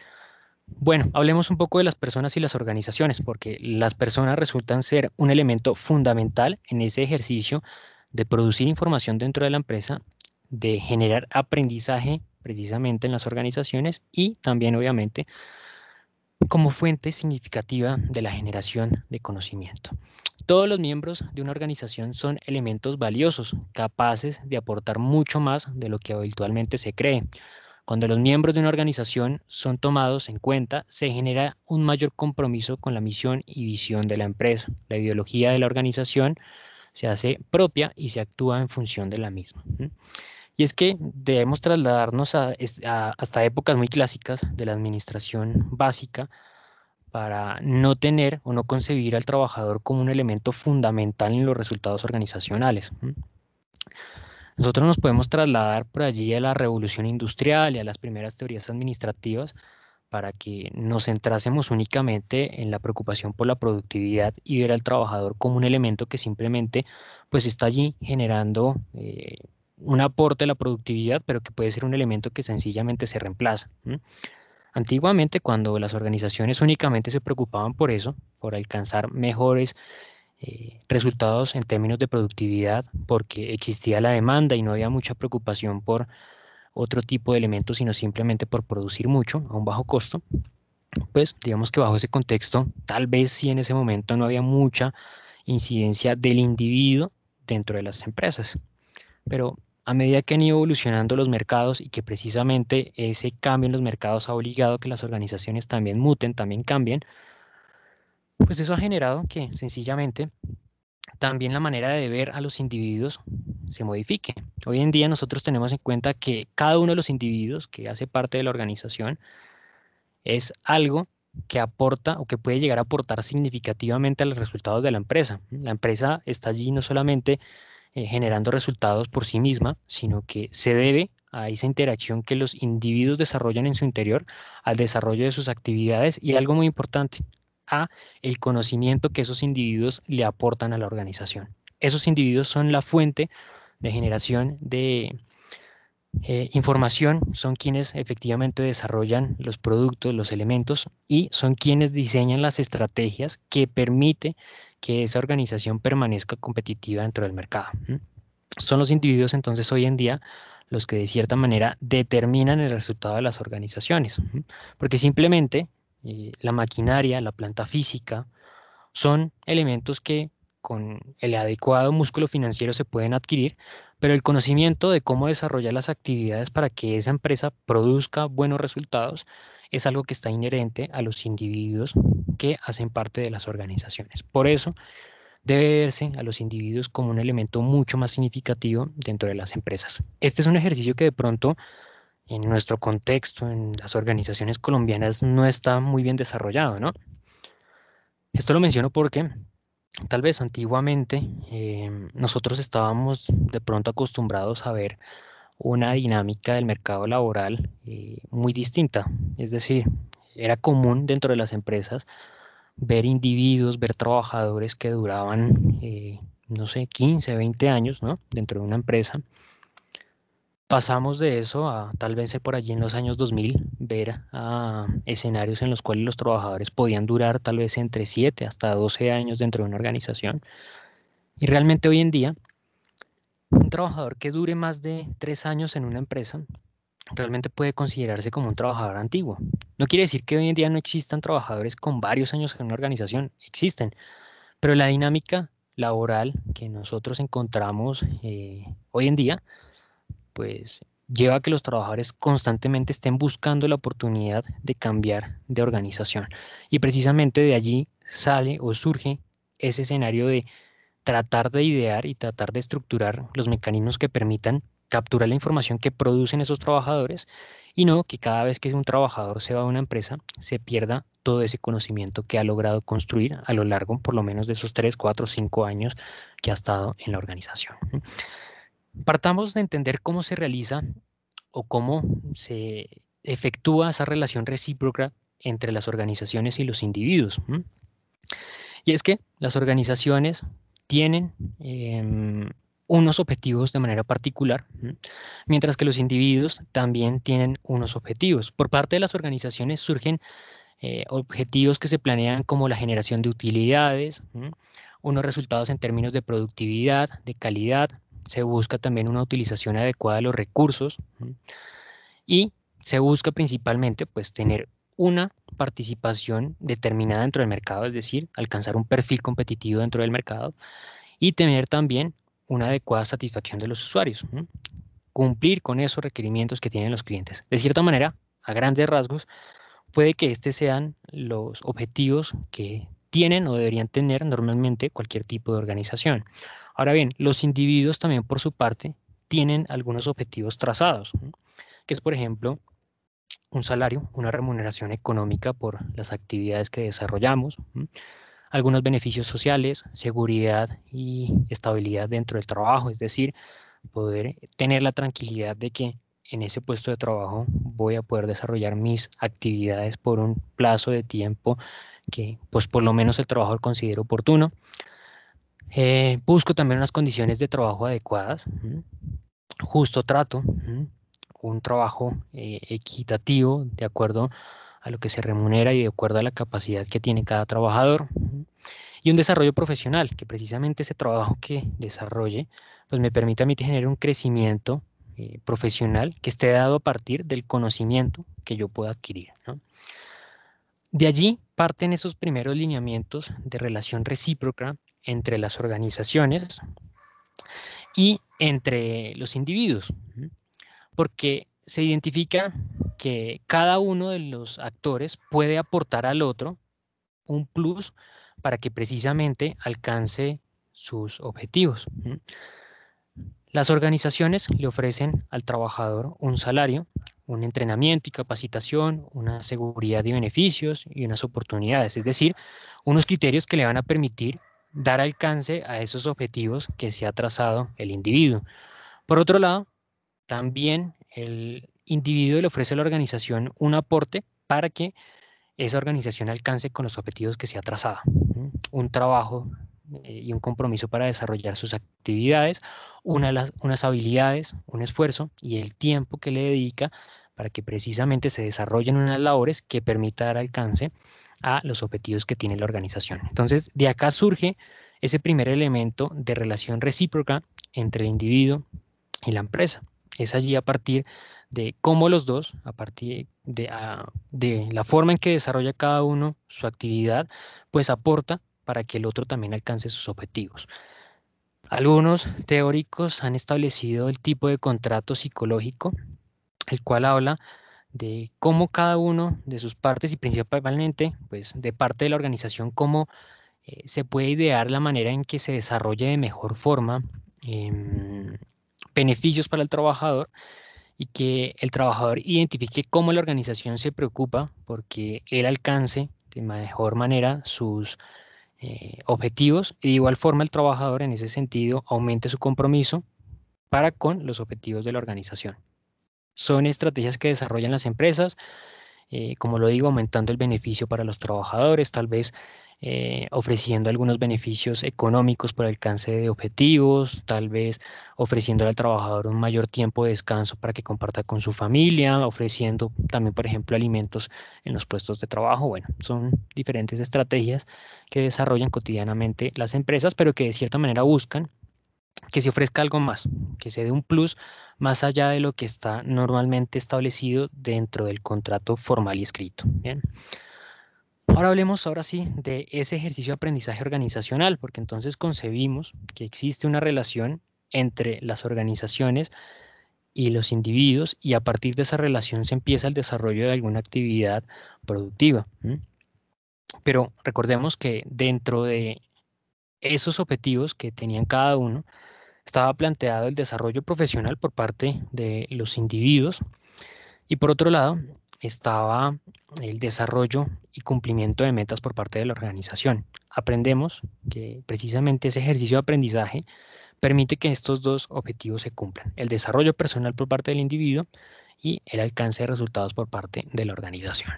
Speaker 1: Bueno, hablemos un poco de las personas y las organizaciones, porque las personas resultan ser un elemento fundamental en ese ejercicio de producir información dentro de la empresa, de generar aprendizaje precisamente en las organizaciones y también, obviamente, como fuente significativa de la generación de conocimiento. Todos los miembros de una organización son elementos valiosos, capaces de aportar mucho más de lo que habitualmente se cree. Cuando los miembros de una organización son tomados en cuenta, se genera un mayor compromiso con la misión y visión de la empresa. La ideología de la organización se hace propia y se actúa en función de la misma. Y es que debemos trasladarnos hasta épocas muy clásicas de la administración básica para no tener o no concebir al trabajador como un elemento fundamental en los resultados organizacionales. Nosotros nos podemos trasladar por allí a la revolución industrial y a las primeras teorías administrativas para que nos centrásemos únicamente en la preocupación por la productividad y ver al trabajador como un elemento que simplemente pues está allí generando un aporte a la productividad, pero que puede ser un elemento que sencillamente se reemplaza. Antiguamente, cuando las organizaciones únicamente se preocupaban por eso, por alcanzar mejores resultados en términos de productividad, porque existía la demanda y no había mucha preocupación por otro tipo de elementos, sino simplemente por producir mucho a un bajo costo, pues digamos que bajo ese contexto, tal vez sí en ese momento no había mucha incidencia del individuo dentro de las empresas. Pero a medida que han ido evolucionando los mercados y que precisamente ese cambio en los mercados ha obligado a que las organizaciones también muten, también cambien, pues eso ha generado que sencillamente también la manera de ver a los individuos se modifique. Hoy en día nosotros tenemos en cuenta que cada uno de los individuos que hace parte de la organización es algo que aporta o que puede llegar a aportar significativamente a los resultados de la empresa. La empresa está allí no solamente generando resultados por sí misma, sino que se debe a esa interacción que los individuos desarrollan en su interior, al desarrollo de sus actividades y algo muy importante, a el conocimiento que esos individuos le aportan a la organización. Esos individuos son la fuente de generación de información, son quienes efectivamente desarrollan los productos, los elementos y son quienes diseñan las estrategias que permite que esa organización permanezca competitiva dentro del mercado. Son los individuos entonces hoy en día los que de cierta manera determinan el resultado de las organizaciones, porque simplemente la maquinaria, la planta física, son elementos que con el adecuado músculo financiero se pueden adquirir, pero el conocimiento de cómo desarrollar las actividades para que esa empresa produzca buenos resultados es algo que está inherente a los individuos que hacen parte de las organizaciones. Por eso debe verse a los individuos como un elemento mucho más significativo dentro de las empresas. Este es un ejercicio que de pronto en nuestro contexto, en las organizaciones colombianas, no está muy bien desarrollado, ¿no? Esto lo menciono porque tal vez antiguamente nosotros estábamos de pronto acostumbrados a ver una dinámica del mercado laboral muy distinta. Es decir, era común dentro de las empresas ver individuos, ver trabajadores que duraban, no sé, 15, 20 años, ¿no? Dentro de una empresa. Pasamos de eso a tal vez por allí en los años 2000 ver a escenarios en los cuales los trabajadores podían durar tal vez entre 7 hasta 12 años dentro de una organización. Y realmente hoy en día, un trabajador que dure más de 3 años en una empresa realmente puede considerarse como un trabajador antiguo. No quiere decir que hoy en día no existan trabajadores con varios años en una organización, existen, pero la dinámica laboral que nosotros encontramos hoy en día, pues lleva a que los trabajadores constantemente estén buscando la oportunidad de cambiar de organización. Y precisamente de allí sale o surge ese escenario de tratar de idear y tratar de estructurar los mecanismos que permitan capturar la información que producen esos trabajadores y no que cada vez que un trabajador se va a una empresa se pierda todo ese conocimiento que ha logrado construir a lo largo por lo menos de esos 3, 4, 5 años que ha estado en la organización. Partamos de entender cómo se realiza o cómo se efectúa esa relación recíproca entre las organizaciones y los individuos. Y es que las organizaciones tienen unos objetivos de manera particular, mientras que los individuos también tienen unos objetivos. Por parte de las organizaciones surgen objetivos que se planean como la generación de utilidades, unos resultados en términos de productividad, de calidad. Se busca también una utilización adecuada de los recursos y se busca principalmente pues tener una participación determinada dentro del mercado, es decir, alcanzar un perfil competitivo dentro del mercado y tener también una adecuada satisfacción de los usuarios, cumplir con esos requerimientos que tienen los clientes. De cierta manera, a grandes rasgos, puede que estos sean los objetivos que tienen o deberían tener normalmente cualquier tipo de organización. Ahora bien, los individuos también por su parte tienen algunos objetivos trazados, que es por ejemplo un salario, una remuneración económica por las actividades que desarrollamos, algunos beneficios sociales, seguridad y estabilidad dentro del trabajo, es decir, poder tener la tranquilidad de que en ese puesto de trabajo voy a poder desarrollar mis actividades por un plazo de tiempo que pues por lo menos el trabajador considere oportuno. Busco también unas condiciones de trabajo adecuadas, justo trato, un trabajo equitativo de acuerdo a lo que se remunera y de acuerdo a la capacidad que tiene cada trabajador. Y un desarrollo profesional, que precisamente ese trabajo que desarrolle, pues me permite a mí tener un crecimiento profesional que esté dado a partir del conocimiento que yo pueda adquirir, ¿no? De allí parten esos primeros lineamientos de relación recíproca entre las organizaciones y entre los individuos, porque se identifica que cada uno de los actores puede aportar al otro un plus para que precisamente alcance sus objetivos. Las organizaciones le ofrecen al trabajador un salario, un entrenamiento y capacitación, una seguridad y beneficios y unas oportunidades, es decir, unos criterios que le van a permitir dar alcance a esos objetivos que se ha trazado el individuo. Por otro lado, también el individuo le ofrece a la organización un aporte para que esa organización alcance con los objetivos que se ha trazado. Un trabajo y un compromiso para desarrollar sus actividades, unas habilidades, un esfuerzo y el tiempo que le dedica para que precisamente se desarrollen unas labores que permitan dar alcance a los objetivos que tiene la organización. Entonces, de acá surge ese primer elemento de relación recíproca entre el individuo y la empresa. Es allí a partir de cómo los dos, a partir de la forma en que desarrolla cada uno su actividad, pues aporta para que el otro también alcance sus objetivos. Algunos teóricos han establecido el tipo de contrato psicológico, el cual habla de cómo cada uno de sus partes y principalmente pues de parte de la organización, cómo se puede idear la manera en que se desarrolle de mejor forma beneficios para el trabajador y que el trabajador identifique cómo la organización se preocupa porque él alcance de mejor manera sus objetivos y de igual forma el trabajador en ese sentido aumente su compromiso para con los objetivos de la organización. Son estrategias que desarrollan las empresas, como lo digo, aumentando el beneficio para los trabajadores, tal vez ofreciendo algunos beneficios económicos por alcance de objetivos, tal vez ofreciendo al trabajador un mayor tiempo de descanso para que comparta con su familia, ofreciendo también, por ejemplo, alimentos en los puestos de trabajo. Bueno, son diferentes estrategias que desarrollan cotidianamente las empresas, pero que de cierta manera buscan que se ofrezca algo más, que se dé un plus más allá de lo que está normalmente establecido dentro del contrato formal y escrito. Bien. Ahora hablemos ahora sí de ese ejercicio de aprendizaje organizacional, porque entonces concebimos que existe una relación entre las organizaciones y los individuos y a partir de esa relación se empieza el desarrollo de alguna actividad productiva. Pero recordemos que dentro de esos objetivos que tenían cada uno, estaba planteado el desarrollo profesional por parte de los individuos y por otro lado estaba el desarrollo y cumplimiento de metas por parte de la organización. Aprendemos que precisamente ese ejercicio de aprendizaje permite que estos dos objetivos se cumplan, el desarrollo personal por parte del individuo y el alcance de resultados por parte de la organización.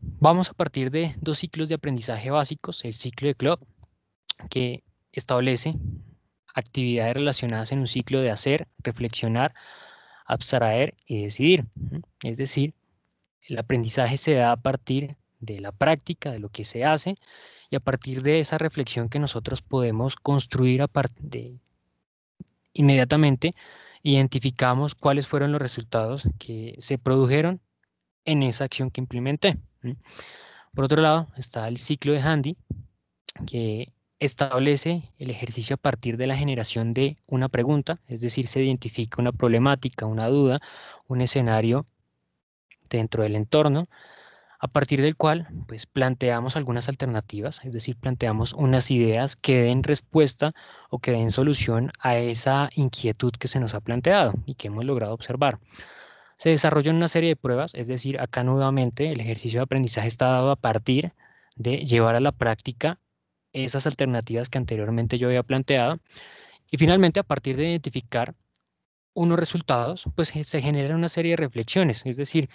Speaker 1: Vamos a partir de dos ciclos de aprendizaje básicos, el ciclo de Club, que establece actividades relacionadas en un ciclo de hacer, reflexionar, abstraer y decidir. Es decir, el aprendizaje se da a partir de la práctica, de lo que se hace, y a partir de esa reflexión que nosotros podemos construir inmediatamente, identificamos cuáles fueron los resultados que se produjeron en esa acción que implementé. Por otro lado, está el ciclo de Handy, que establece el ejercicio a partir de la generación de una pregunta, es decir, se identifica una problemática, una duda, un escenario dentro del entorno, a partir del cual pues planteamos algunas alternativas, es decir, planteamos unas ideas que den respuesta o que den solución a esa inquietud que se nos ha planteado y que hemos logrado observar. Se desarrollan una serie de pruebas, es decir, acá nuevamente el ejercicio de aprendizaje está dado a partir de llevar a la práctica esas alternativas que anteriormente yo había planteado. Y finalmente, a partir de identificar unos resultados, pues se generan una serie de reflexiones, es decir,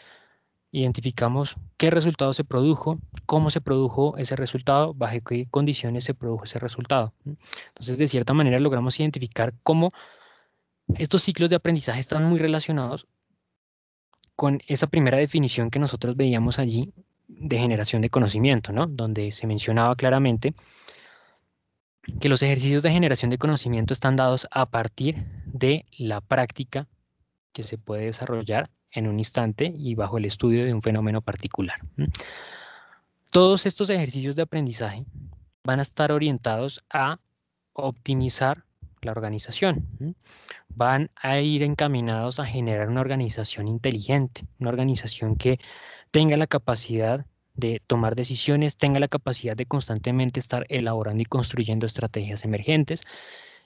Speaker 1: identificamos qué resultado se produjo, cómo se produjo ese resultado, bajo qué condiciones se produjo ese resultado. Entonces, de cierta manera, logramos identificar cómo estos ciclos de aprendizaje están muy relacionados con esa primera definición que nosotros veíamos allí de generación de conocimiento, ¿no? Donde se mencionaba claramente que los ejercicios de generación de conocimiento están dados a partir de la práctica que se puede desarrollar en un instante y bajo el estudio de un fenómeno particular. Todos estos ejercicios de aprendizaje van a estar orientados a optimizar la organización. Van a ir encaminados a generar una organización inteligente, una organización que tenga la capacidad de tomar decisiones, tenga la capacidad de constantemente estar elaborando y construyendo estrategias emergentes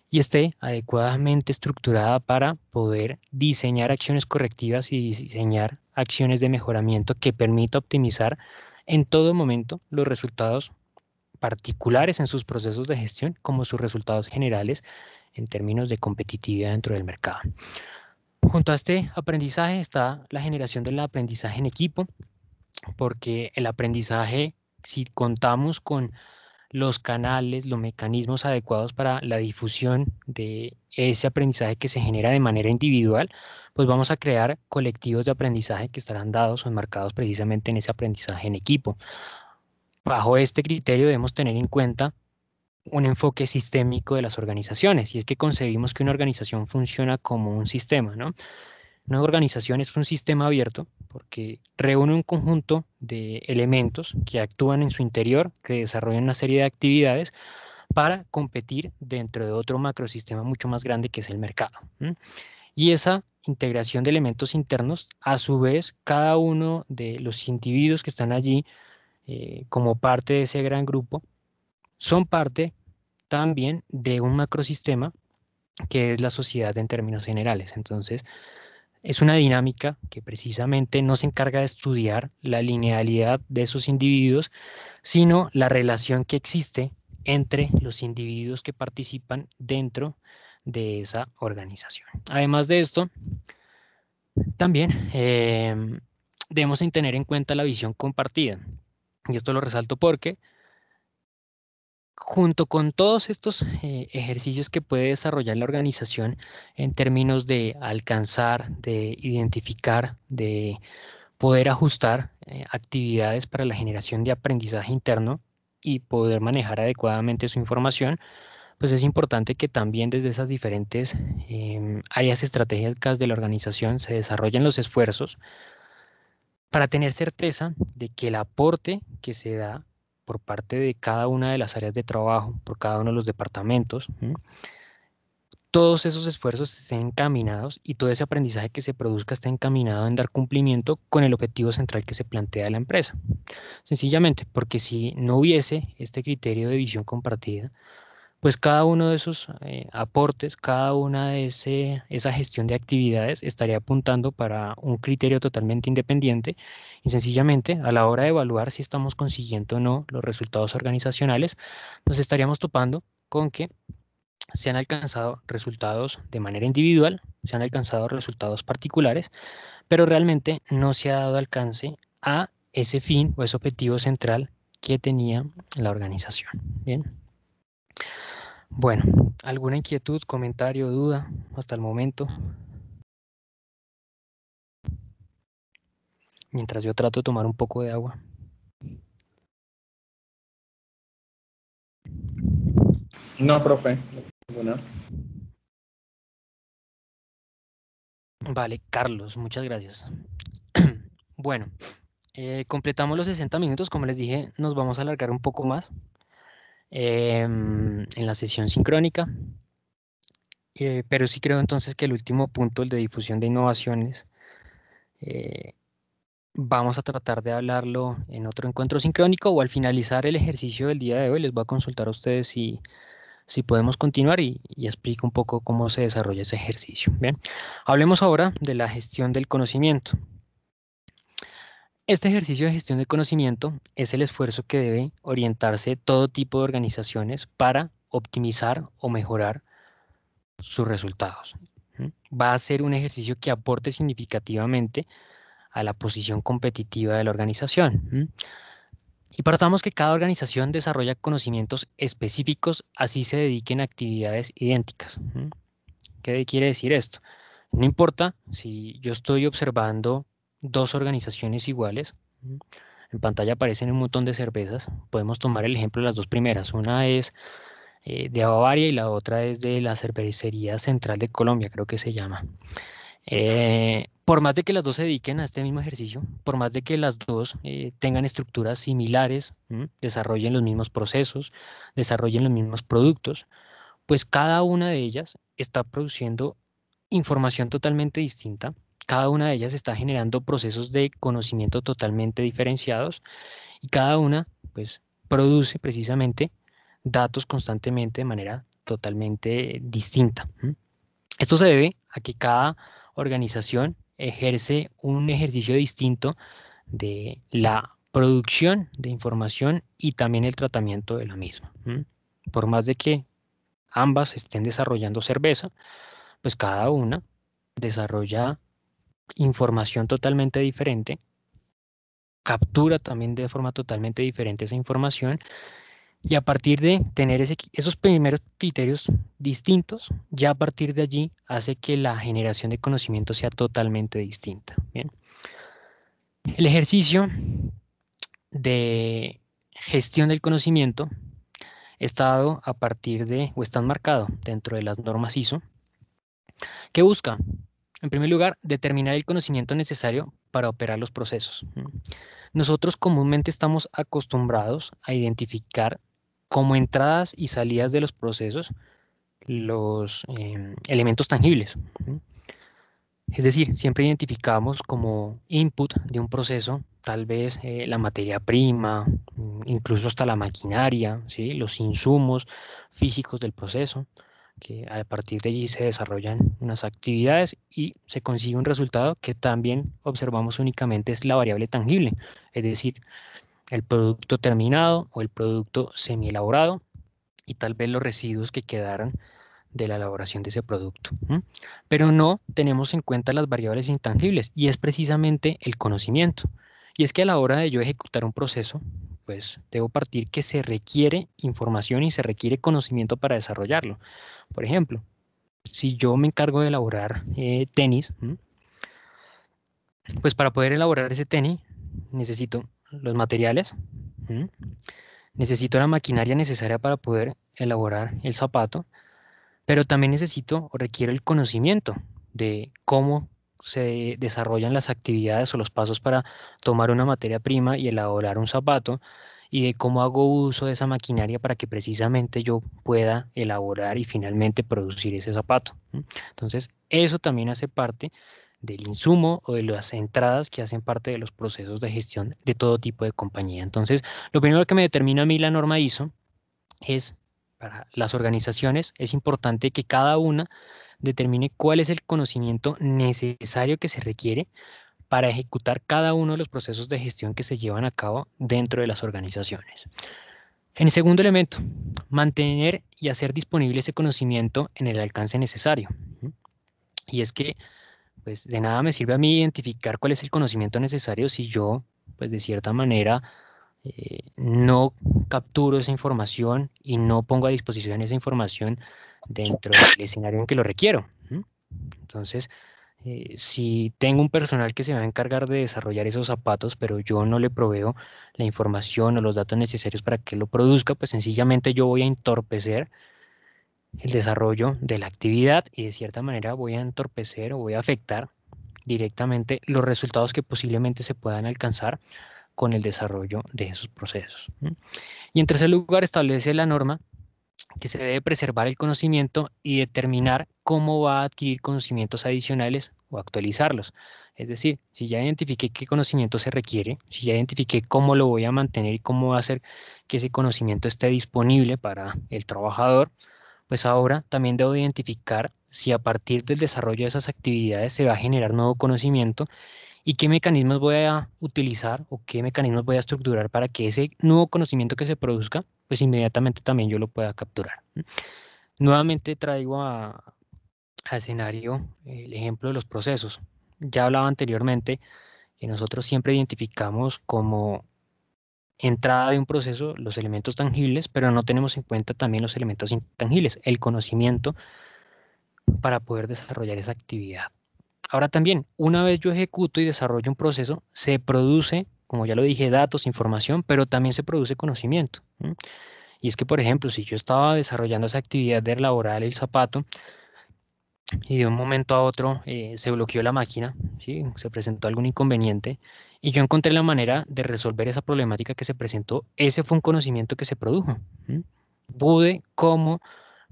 Speaker 1: y esté adecuadamente estructurada para poder diseñar acciones correctivas y diseñar acciones de mejoramiento que permita optimizar en todo momento los resultados particulares en sus procesos de gestión como sus resultados generales en términos de competitividad dentro del mercado. Junto a este aprendizaje está la generación del aprendizaje en equipo, porque el aprendizaje, si contamos con los canales, los mecanismos adecuados para la difusión de ese aprendizaje que se genera de manera individual, pues vamos a crear colectivos de aprendizaje que estarán dados o enmarcados precisamente en ese aprendizaje en equipo. Bajo este criterio debemos tener en cuenta un enfoque sistémico de las organizaciones, y es que concebimos que una organización funciona como un sistema, ¿no? Una organización es un sistema abierto porque reúne un conjunto de elementos que actúan en su interior, que desarrollan una serie de actividades para competir dentro de otro macrosistema mucho más grande que es el mercado. Y esa integración de elementos internos, a su vez, cada uno de los individuos que están allí como parte de ese gran grupo, son parte también de un macrosistema que es la sociedad en términos generales. Entonces, es una dinámica que precisamente no se encarga de estudiar la linealidad de esos individuos, sino la relación que existe entre los individuos que participan dentro de esa organización. Además de esto, también debemos tener en cuenta la visión compartida. Y esto lo resalto porque junto con todos estos ejercicios que puede desarrollar la organización en términos de alcanzar, de identificar, de poder ajustar actividades para la generación de aprendizaje interno y poder manejar adecuadamente su información, pues es importante que también desde esas diferentes áreas estratégicas de la organización se desarrollen los esfuerzos para tener certeza de que el aporte que se da por parte de cada una de las áreas de trabajo, por cada uno de los departamentos, todos esos esfuerzos estén encaminados y todo ese aprendizaje que se produzca esté encaminado en dar cumplimiento con el objetivo central que se plantea la empresa. Sencillamente, porque si no hubiese este criterio de visión compartida, pues cada uno de esos aportes, cada una de esa gestión de actividades estaría apuntando para un criterio totalmente independiente y sencillamente a la hora de evaluar si estamos consiguiendo o no los resultados organizacionales, nos estaríamos topando con que se han alcanzado resultados de manera individual, se han alcanzado resultados particulares, pero realmente no se ha dado alcance a ese fin o ese objetivo central que tenía la organización. Bien. Bueno, ¿alguna inquietud, comentario, duda hasta el momento? Mientras yo trato de tomar un poco de agua.
Speaker 3: No, profe. Ninguna.
Speaker 1: Vale, Carlos, muchas gracias. Bueno, completamos los 60 minutos. Como les dije, nos vamos a alargar un poco más en la sesión sincrónica. Pero sí creo entonces que el último punto, el de difusión de innovaciones, vamos a tratar de hablarlo en otro encuentro sincrónico o al finalizar el ejercicio del día de hoy les voy a consultar a ustedes si podemos continuar y explico un poco cómo se desarrolla ese ejercicio. Bien, hablemos ahora de la gestión del conocimiento. Este ejercicio de gestión del conocimiento es el esfuerzo que debe orientarse todo tipo de organizaciones para optimizar o mejorar sus resultados. Va a ser un ejercicio que aporte significativamente a la posición competitiva de la organización. Y partamos que cada organización desarrolla conocimientos específicos, así se dediquen a actividades idénticas. ¿Qué quiere decir esto? No importa si yo estoy observando dos organizaciones iguales, en pantalla aparecen un montón de cervezas, podemos tomar el ejemplo de las dos primeras. Una es de Bavaria y la otra es de la Cervecería Central de Colombia, creo que se llama. Por más de que las dos se dediquen a este mismo ejercicio, por más de que las dos tengan estructuras similares, desarrollen los mismos procesos, desarrollen los mismos productos, pues cada una de ellas está produciendo información totalmente distinta. Cada una de ellas está generando procesos de conocimiento totalmente diferenciados y cada una, pues, produce precisamente datos constantemente de manera totalmente distinta. Esto se debe a que cada organización ejerce un ejercicio distinto de la producción de información y también el tratamiento de la misma. Por más de que ambas estén desarrollando cerveza, pues cada una desarrolla información totalmente diferente, captura también de forma totalmente diferente esa información y a partir de tener esos primeros criterios distintos, ya a partir de allí hace que la generación de conocimiento sea totalmente distinta. Bien. El ejercicio de gestión del conocimiento está dado a partir de, o está enmarcado dentro de las normas ISO, que busca, en primer lugar, determinar el conocimiento necesario para operar los procesos. Nosotros comúnmente estamos acostumbrados a identificar como entradas y salidas de los procesos los elementos tangibles. Es decir, siempre identificamos como input de un proceso, tal vez la materia prima, incluso hasta la maquinaria, ¿sí? Los insumos físicos del proceso, que a partir de allí se desarrollan unas actividades y se consigue un resultado que también observamos únicamente es la variable tangible, es decir, el producto terminado o el producto semi-elaborado y tal vez los residuos que quedaron de la elaboración de ese producto. Pero no tenemos en cuenta las variables intangibles y es precisamente el conocimiento. Y es que a la hora de yo ejecutar un proceso, pues debo partir que se requiere información y se requiere conocimiento para desarrollarlo. Por ejemplo, si yo me encargo de elaborar tenis, pues para poder elaborar ese tenis necesito los materiales, necesito la maquinaria necesaria para poder elaborar el zapato, pero también necesito o requiero el conocimiento de cómo se desarrollan las actividades o los pasos para tomar una materia prima y elaborar un zapato y de cómo hago uso de esa maquinaria para que precisamente yo pueda elaborar y finalmente producir ese zapato. Entonces, eso también hace parte del insumo o de las entradas que hacen parte de los procesos de gestión de todo tipo de compañía. Entonces, lo primero que me determina a mí la norma ISO es, para las organizaciones, es importante que cada una determine cuál es el conocimiento necesario que se requiere para ejecutar cada uno de los procesos de gestión que se llevan a cabo dentro de las organizaciones. En el segundo elemento, mantener y hacer disponible ese conocimiento en el alcance necesario. Y es que, pues, de nada me sirve a mí identificar cuál es el conocimiento necesario si yo, pues, de cierta manera, no capturo esa información y no pongo a disposición esa información dentro del escenario en que lo requiero. Entonces, si tengo un personal que se va a encargar de desarrollar esos zapatos, pero yo no le proveo la información o los datos necesarios para que lo produzca, pues sencillamente yo voy a entorpecer el desarrollo de la actividad y de cierta manera voy a entorpecer o voy a afectar directamente los resultados que posiblemente se puedan alcanzar con el desarrollo de esos procesos. Y en tercer lugar, establece la norma que se debe preservar el conocimiento y determinar cómo va a adquirir conocimientos adicionales o actualizarlos. Es decir, si ya identifiqué qué conocimiento se requiere, si ya identifiqué cómo lo voy a mantener y cómo va a hacer que ese conocimiento esté disponible para el trabajador, pues ahora también debo identificar si a partir del desarrollo de esas actividades se va a generar nuevo conocimiento y qué mecanismos voy a utilizar o qué mecanismos voy a estructurar para que ese nuevo conocimiento que se produzca, pues inmediatamente también yo lo pueda capturar. Nuevamente traigo a escenario el ejemplo de los procesos. Ya hablaba anteriormente que nosotros siempre identificamos como entrada de un proceso los elementos tangibles, pero no tenemos en cuenta también los elementos intangibles, el conocimiento para poder desarrollar esa actividad. Ahora también, una vez yo ejecuto y desarrollo un proceso, se produce, como ya lo dije, datos, información, pero también se produce conocimiento. Y es que, por ejemplo, si yo estaba desarrollando esa actividad de elaborar el zapato y de un momento a otro se bloqueó la máquina, ¿sí? Se presentó algún inconveniente y yo encontré la manera de resolver esa problemática que se presentó, ese fue un conocimiento que se produjo. Pude, cómo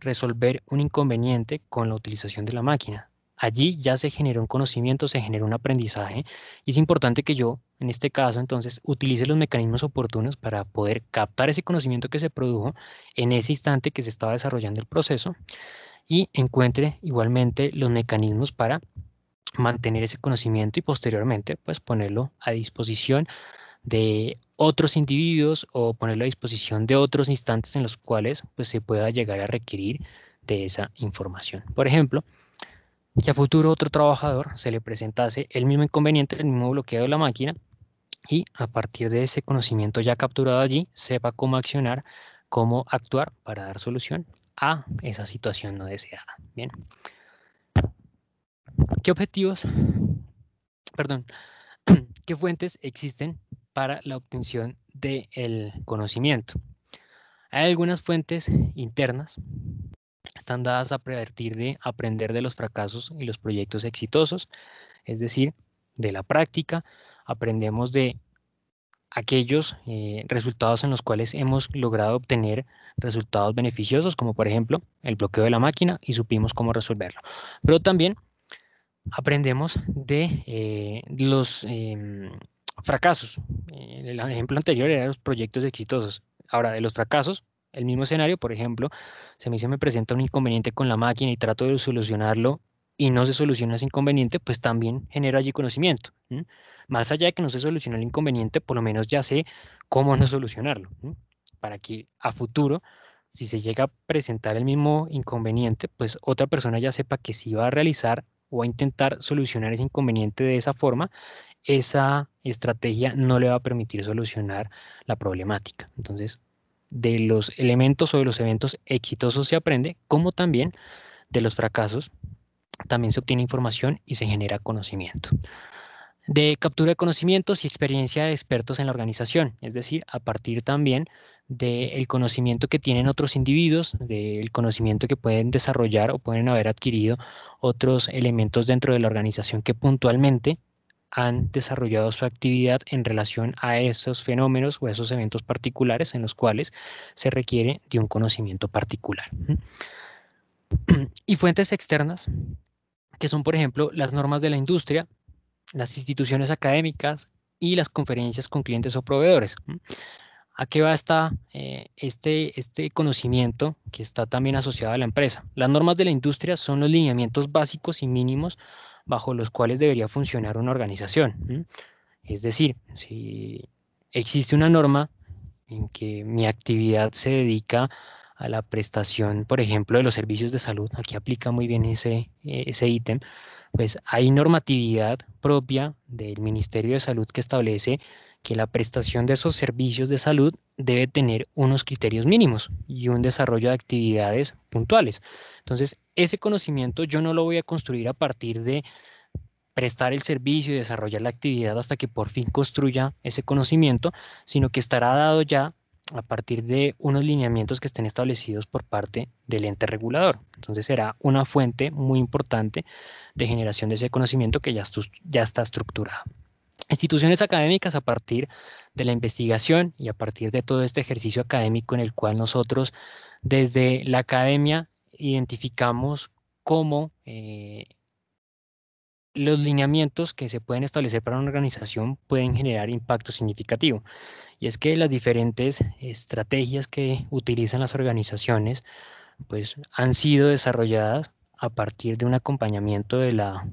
Speaker 1: resolver un inconveniente con la utilización de la máquina. Allí ya se generó un conocimiento, se generó un aprendizaje y es importante que yo, en este caso, entonces, utilice los mecanismos oportunos para poder captar ese conocimiento que se produjo en ese instante que se estaba desarrollando el proceso y encuentre igualmente los mecanismos para mantener ese conocimiento y posteriormente pues ponerlo a disposición de otros individuos o ponerlo a disposición de otros instantes en los cuales pues se pueda llegar a requerir de esa información. Por ejemplo, que a futuro otro trabajador se le presentase el mismo inconveniente, el mismo bloqueo de la máquina y a partir de ese conocimiento ya capturado allí, sepa cómo accionar, cómo actuar para dar solución a esa situación no deseada. Bien. ¿Qué objetivos, perdón, qué fuentes existen para la obtención del conocimiento? Hay algunas fuentes internas, están dadas a partir de aprender de los fracasos y los proyectos exitosos, es decir, de la práctica, aprendemos de aquellos resultados en los cuales hemos logrado obtener resultados beneficiosos, como por ejemplo el bloqueo de la máquina y supimos cómo resolverlo. Pero también aprendemos de los fracasos. El ejemplo anterior era los proyectos exitosos. Ahora, de los fracasos, el mismo escenario, por ejemplo, se me presenta un inconveniente con la máquina y trato de solucionarlo y no se soluciona ese inconveniente, pues también genero allí conocimiento. Más allá de que no se solucione el inconveniente, por lo menos ya sé cómo no solucionarlo, para que a futuro, si se llega a presentar el mismo inconveniente, pues otra persona ya sepa que si va a realizar o a intentar solucionar ese inconveniente de esa forma, esa estrategia no le va a permitir solucionar la problemática. Entonces, de los elementos o de los eventos exitosos se aprende, como también de los fracasos, también se obtiene información y se genera conocimiento. De captura de conocimientos y experiencia de expertos en la organización, es decir, a partir también del conocimiento que tienen otros individuos, del conocimiento que pueden desarrollar o pueden haber adquirido otros elementos dentro de la organización que puntualmente han desarrollado su actividad en relación a esos fenómenos o esos eventos particulares en los cuales se requiere de un conocimiento particular. Y fuentes externas, que son, por ejemplo, las normas de la industria, las instituciones académicas y las conferencias con clientes o proveedores. ¿A qué va este conocimiento que está también asociado a la empresa? Las normas de la industria son los lineamientos básicos y mínimos bajo los cuales debería funcionar una organización. Es decir, si existe una norma en que mi actividad se dedica a la prestación, por ejemplo, de los servicios de salud, aquí aplica muy bien ese ítem, pues hay normatividad propia del Ministerio de Salud que establece que la prestación de esos servicios de salud debe tener unos criterios mínimos y un desarrollo de actividades puntuales. Entonces, ese conocimiento yo no lo voy a construir a partir de prestar el servicio y desarrollar la actividad hasta que por fin construya ese conocimiento, sino que estará dado ya a partir de unos lineamientos que estén establecidos por parte del ente regulador. Entonces será una fuente muy importante de generación de ese conocimiento que ya está estructurado. Instituciones académicas a partir de la investigación y a partir de todo este ejercicio académico en el cual nosotros desde la academia identificamos cómo los lineamientos que se pueden establecer para una organización pueden generar impacto significativo. Y es que las diferentes estrategias que utilizan las organizaciones pues, han sido desarrolladas a partir de un acompañamiento de la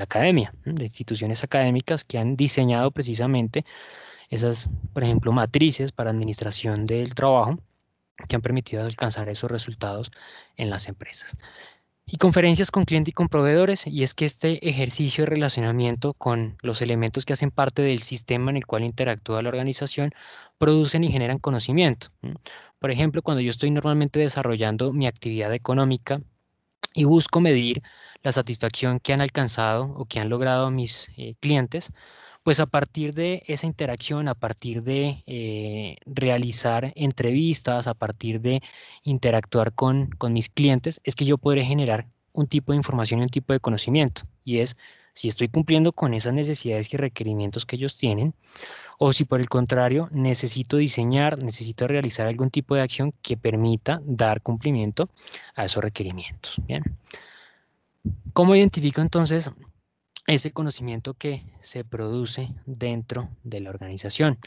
Speaker 1: academia, de instituciones académicas que han diseñado precisamente esas, por ejemplo, matrices para administración del trabajo que han permitido alcanzar esos resultados en las empresas. Y conferencias con cliente y con proveedores, y es que este ejercicio de relacionamiento con los elementos que hacen parte del sistema en el cual interactúa la organización producen y generan conocimiento. Por ejemplo, cuando yo estoy normalmente desarrollando mi actividad económica y busco medir la satisfacción que han alcanzado o que han logrado mis clientes, pues a partir de esa interacción, a partir de realizar entrevistas, a partir de interactuar con mis clientes, es que yo podré generar un tipo de información y un tipo de conocimiento. Y es si estoy cumpliendo con esas necesidades y requerimientos que ellos tienen, o si por el contrario necesito diseñar, necesito realizar algún tipo de acción que permita dar cumplimiento a esos requerimientos. Bien. ¿Cómo identifico entonces ese conocimiento que se produce dentro de la organización?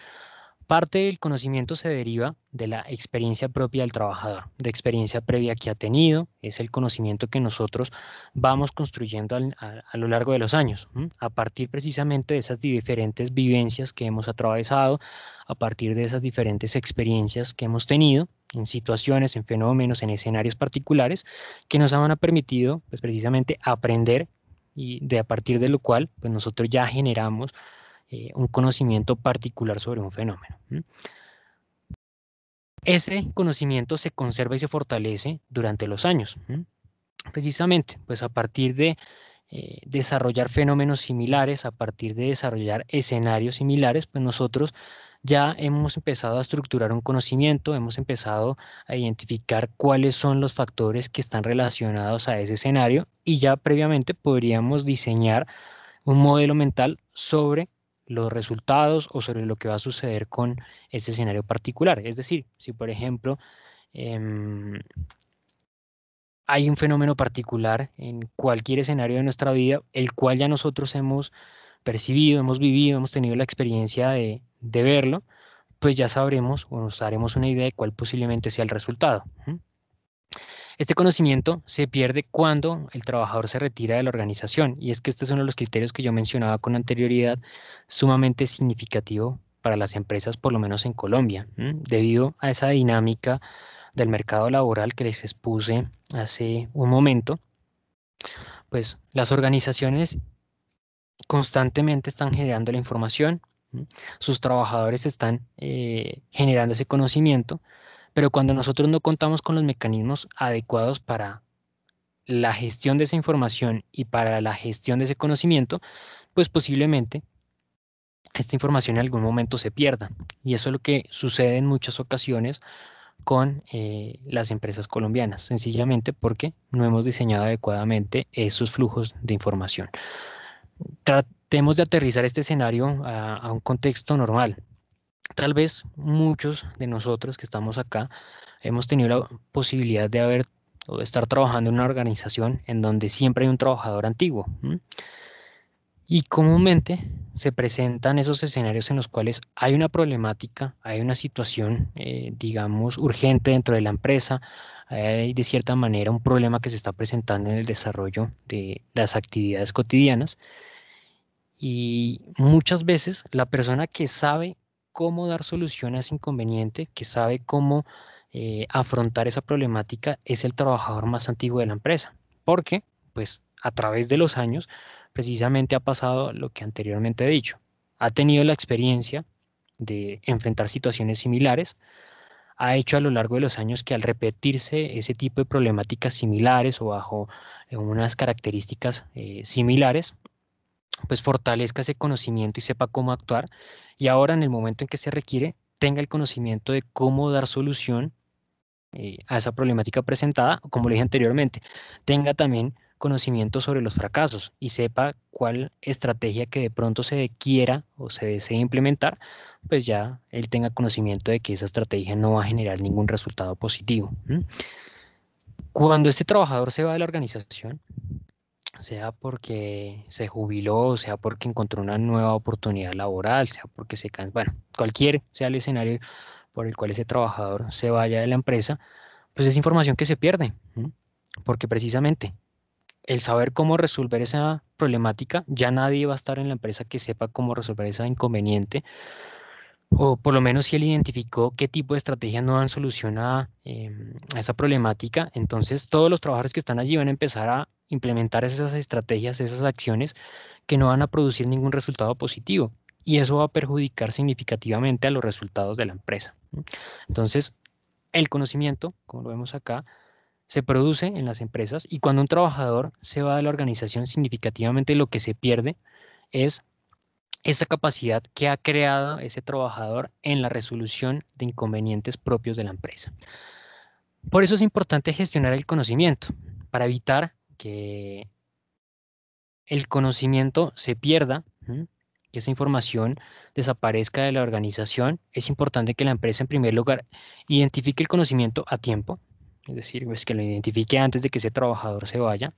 Speaker 1: Parte del conocimiento se deriva de la experiencia propia del trabajador, de experiencia previa que ha tenido, es el conocimiento que nosotros vamos construyendo a lo largo de los años, a partir precisamente de esas diferentes vivencias que hemos atravesado, a partir de esas diferentes experiencias que hemos tenido en situaciones, en fenómenos, en escenarios particulares que nos han permitido pues, precisamente aprender y de a partir de lo cual pues, nosotros ya generamos un conocimiento particular sobre un fenómeno. Ese conocimiento se conserva y se fortalece durante los años. Precisamente, pues a partir de desarrollar fenómenos similares, a partir de desarrollar escenarios similares, pues nosotros ya hemos empezado a estructurar un conocimiento, hemos empezado a identificar cuáles son los factores que están relacionados a ese escenario y ya previamente podríamos diseñar un modelo mental sobre los resultados o sobre lo que va a suceder con ese escenario particular. Es decir, si por ejemplo em, hay un fenómeno particular en cualquier escenario de nuestra vida, el cual ya nosotros hemos percibido, hemos vivido, hemos tenido la experiencia de verlo, pues ya sabremos o nos daremos una idea de cuál posiblemente sea el resultado. Este conocimiento se pierde cuando el trabajador se retira de la organización, y es que este es uno de los criterios que yo mencionaba con anterioridad, sumamente significativo para las empresas, por lo menos en Colombia, debido a esa dinámica del mercado laboral que les expuse hace un momento. Pues las organizaciones constantemente están generando la información, sus trabajadores están generando ese conocimiento, pero cuando nosotros no contamos con los mecanismos adecuados para la gestión de esa información y para la gestión de ese conocimiento, pues posiblemente esta información en algún momento se pierda. Y eso es lo que sucede en muchas ocasiones con las empresas colombianas, sencillamente porque no hemos diseñado adecuadamente esos flujos de información. Tratemos de aterrizar este escenario a un contexto normal. Tal vez muchos de nosotros que estamos acá hemos tenido la posibilidad de haber o de estar trabajando en una organización en donde siempre hay un trabajador antiguo. Y comúnmente se presentan esos escenarios en los cuales hay una problemática, hay una situación, digamos, urgente dentro de la empresa, hay de cierta manera un problema que se está presentando en el desarrollo de las actividades cotidianas. Y muchas veces la persona que sabe cómo dar solución a ese inconveniente, que sabe cómo afrontar esa problemática, es el trabajador más antiguo de la empresa. Porque, pues, a través de los años, precisamente ha pasado lo que anteriormente he dicho. Ha tenido la experiencia de enfrentar situaciones similares, ha hecho a lo largo de los años que al repetirse ese tipo de problemáticas similares o bajo unas características similares, pues fortalezca ese conocimiento y sepa cómo actuar y ahora en el momento en que se requiere tenga el conocimiento de cómo dar solución a esa problemática presentada, como le dije anteriormente, tenga también conocimiento sobre los fracasos y sepa cuál estrategia que de pronto se quiera o se desee implementar, pues ya él tenga conocimiento de que esa estrategia no va a generar ningún resultado positivo. Cuando este trabajador se va de la organización, sea porque se jubiló, sea porque encontró una nueva oportunidad laboral, sea porque se cansó, bueno, cualquier sea el escenario por el cual ese trabajador se vaya de la empresa, pues es información que se pierde, porque precisamente el saber cómo resolver esa problemática, ya nadie va a estar en la empresa que sepa cómo resolver ese inconveniente, o por lo menos si él identificó qué tipo de estrategias no dan solución a esa problemática, entonces todos los trabajadores que están allí van a empezar a implementar esas estrategias, esas acciones que no van a producir ningún resultado positivo. Y eso va a perjudicar significativamente a los resultados de la empresa. Entonces, el conocimiento, como lo vemos acá, se produce en las empresas y cuando un trabajador se va de la organización, significativamente lo que se pierde es esa capacidad que ha creado ese trabajador en la resolución de inconvenientes propios de la empresa. Por eso es importante gestionar el conocimiento, para evitar que el conocimiento se pierda, que esa información desaparezca de la organización, es importante que la empresa en primer lugar identifique el conocimiento a tiempo, es decir, pues que lo identifique antes de que ese trabajador se vaya,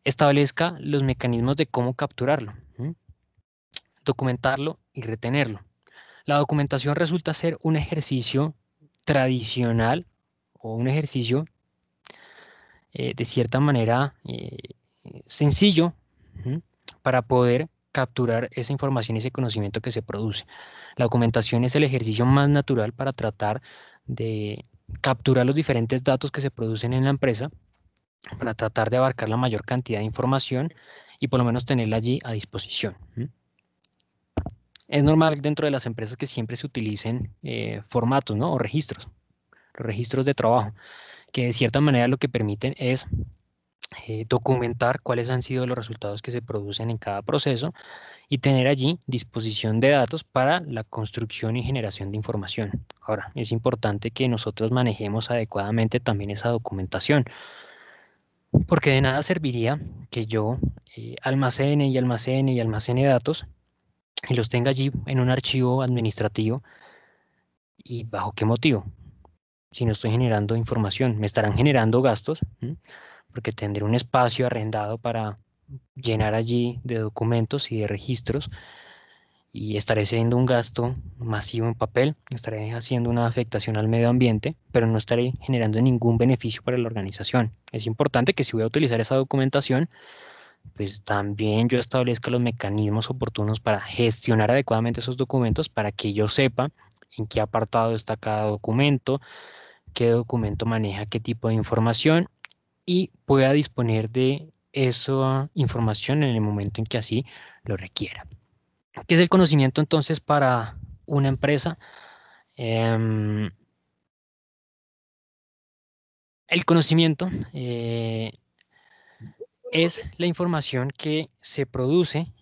Speaker 1: establezca los mecanismos de cómo capturarlo, documentarlo y retenerlo. La documentación resulta ser un ejercicio tradicional o un ejercicio de cierta manera sencillo, ¿m? Para poder capturar esa información y ese conocimiento que se produce. La documentación es el ejercicio más natural para tratar de capturar los diferentes datos que se producen en la empresa, para tratar de abarcar la mayor cantidad de información y por lo menos tenerla allí a disposición. Es normal dentro de las empresas que siempre se utilicen formatos, ¿no? O registros, los registros de trabajo, que de cierta manera lo que permiten es documentar cuáles han sido los resultados que se producen en cada proceso y tener allí disposición de datos para la construcción y generación de información. Ahora, es importante que nosotros manejemos adecuadamente también esa documentación, porque de nada serviría que yo almacene y almacene y almacene datos y los tenga allí en un archivo administrativo. ¿Y bajo qué motivo? Si no estoy generando información, me estarán generando gastos, porque tendré un espacio arrendado para llenar allí de documentos y de registros y estaré haciendo un gasto masivo en papel, estaré haciendo una afectación al medio ambiente, pero no estaré generando ningún beneficio para la organización. Es importante que si voy a utilizar esa documentación, pues también yo establezca los mecanismos oportunos para gestionar adecuadamente esos documentos para que yo sepa en qué apartado está cada documento, qué documento maneja qué tipo de información y pueda disponer de esa información en el momento en que así lo requiera. ¿Qué es el conocimiento entonces para una empresa? El conocimiento es la información que se produce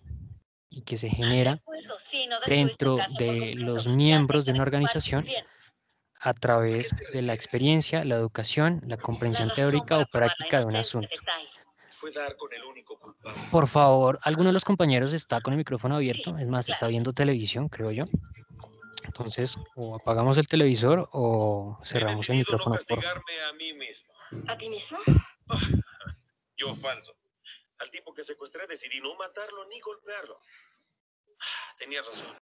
Speaker 1: y que se genera dentro de los miembros de una organización a través de la experiencia, la educación, la comprensión teórica o práctica de un asunto. Por favor, ¿alguno de los compañeros está con el micrófono abierto? Es más, está viendo televisión, creo yo. Entonces, o apagamos el televisor o cerramos el micrófono, por favor.
Speaker 4: A mí mismo.
Speaker 2: ¿A ti mismo?
Speaker 4: Yo falso. Al tipo que secuestré decidí no matarlo ni golpearlo. Tenías razón.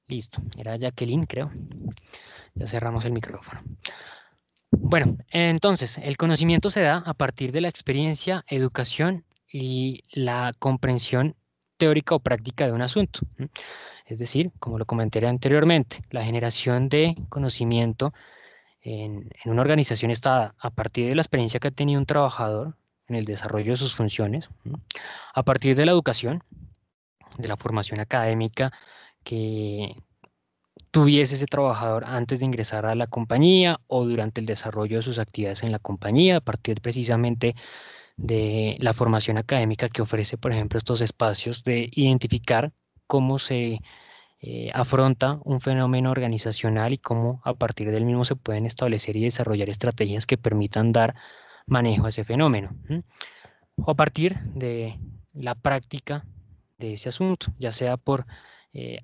Speaker 1: Listo, era Jacqueline, creo. Ya cerramos el micrófono. Bueno, entonces, el conocimiento se da a partir de la experiencia, educación y la comprensión teórica o práctica de un asunto. Es decir, como lo comenté anteriormente, la generación de conocimiento en una organización está dada a partir de la experiencia que ha tenido un trabajador en el desarrollo de sus funciones, a partir de la educación, de la formación académica que tuviese ese trabajador antes de ingresar a la compañía o durante el desarrollo de sus actividades en la compañía, a partir precisamente de la formación académica que ofrece, por ejemplo, estos espacios de identificar cómo se afronta un fenómeno organizacional y cómo a partir del mismo se pueden establecer y desarrollar estrategias que permitan dar manejo a ese fenómeno. O a partir de la práctica de ese asunto, ya sea por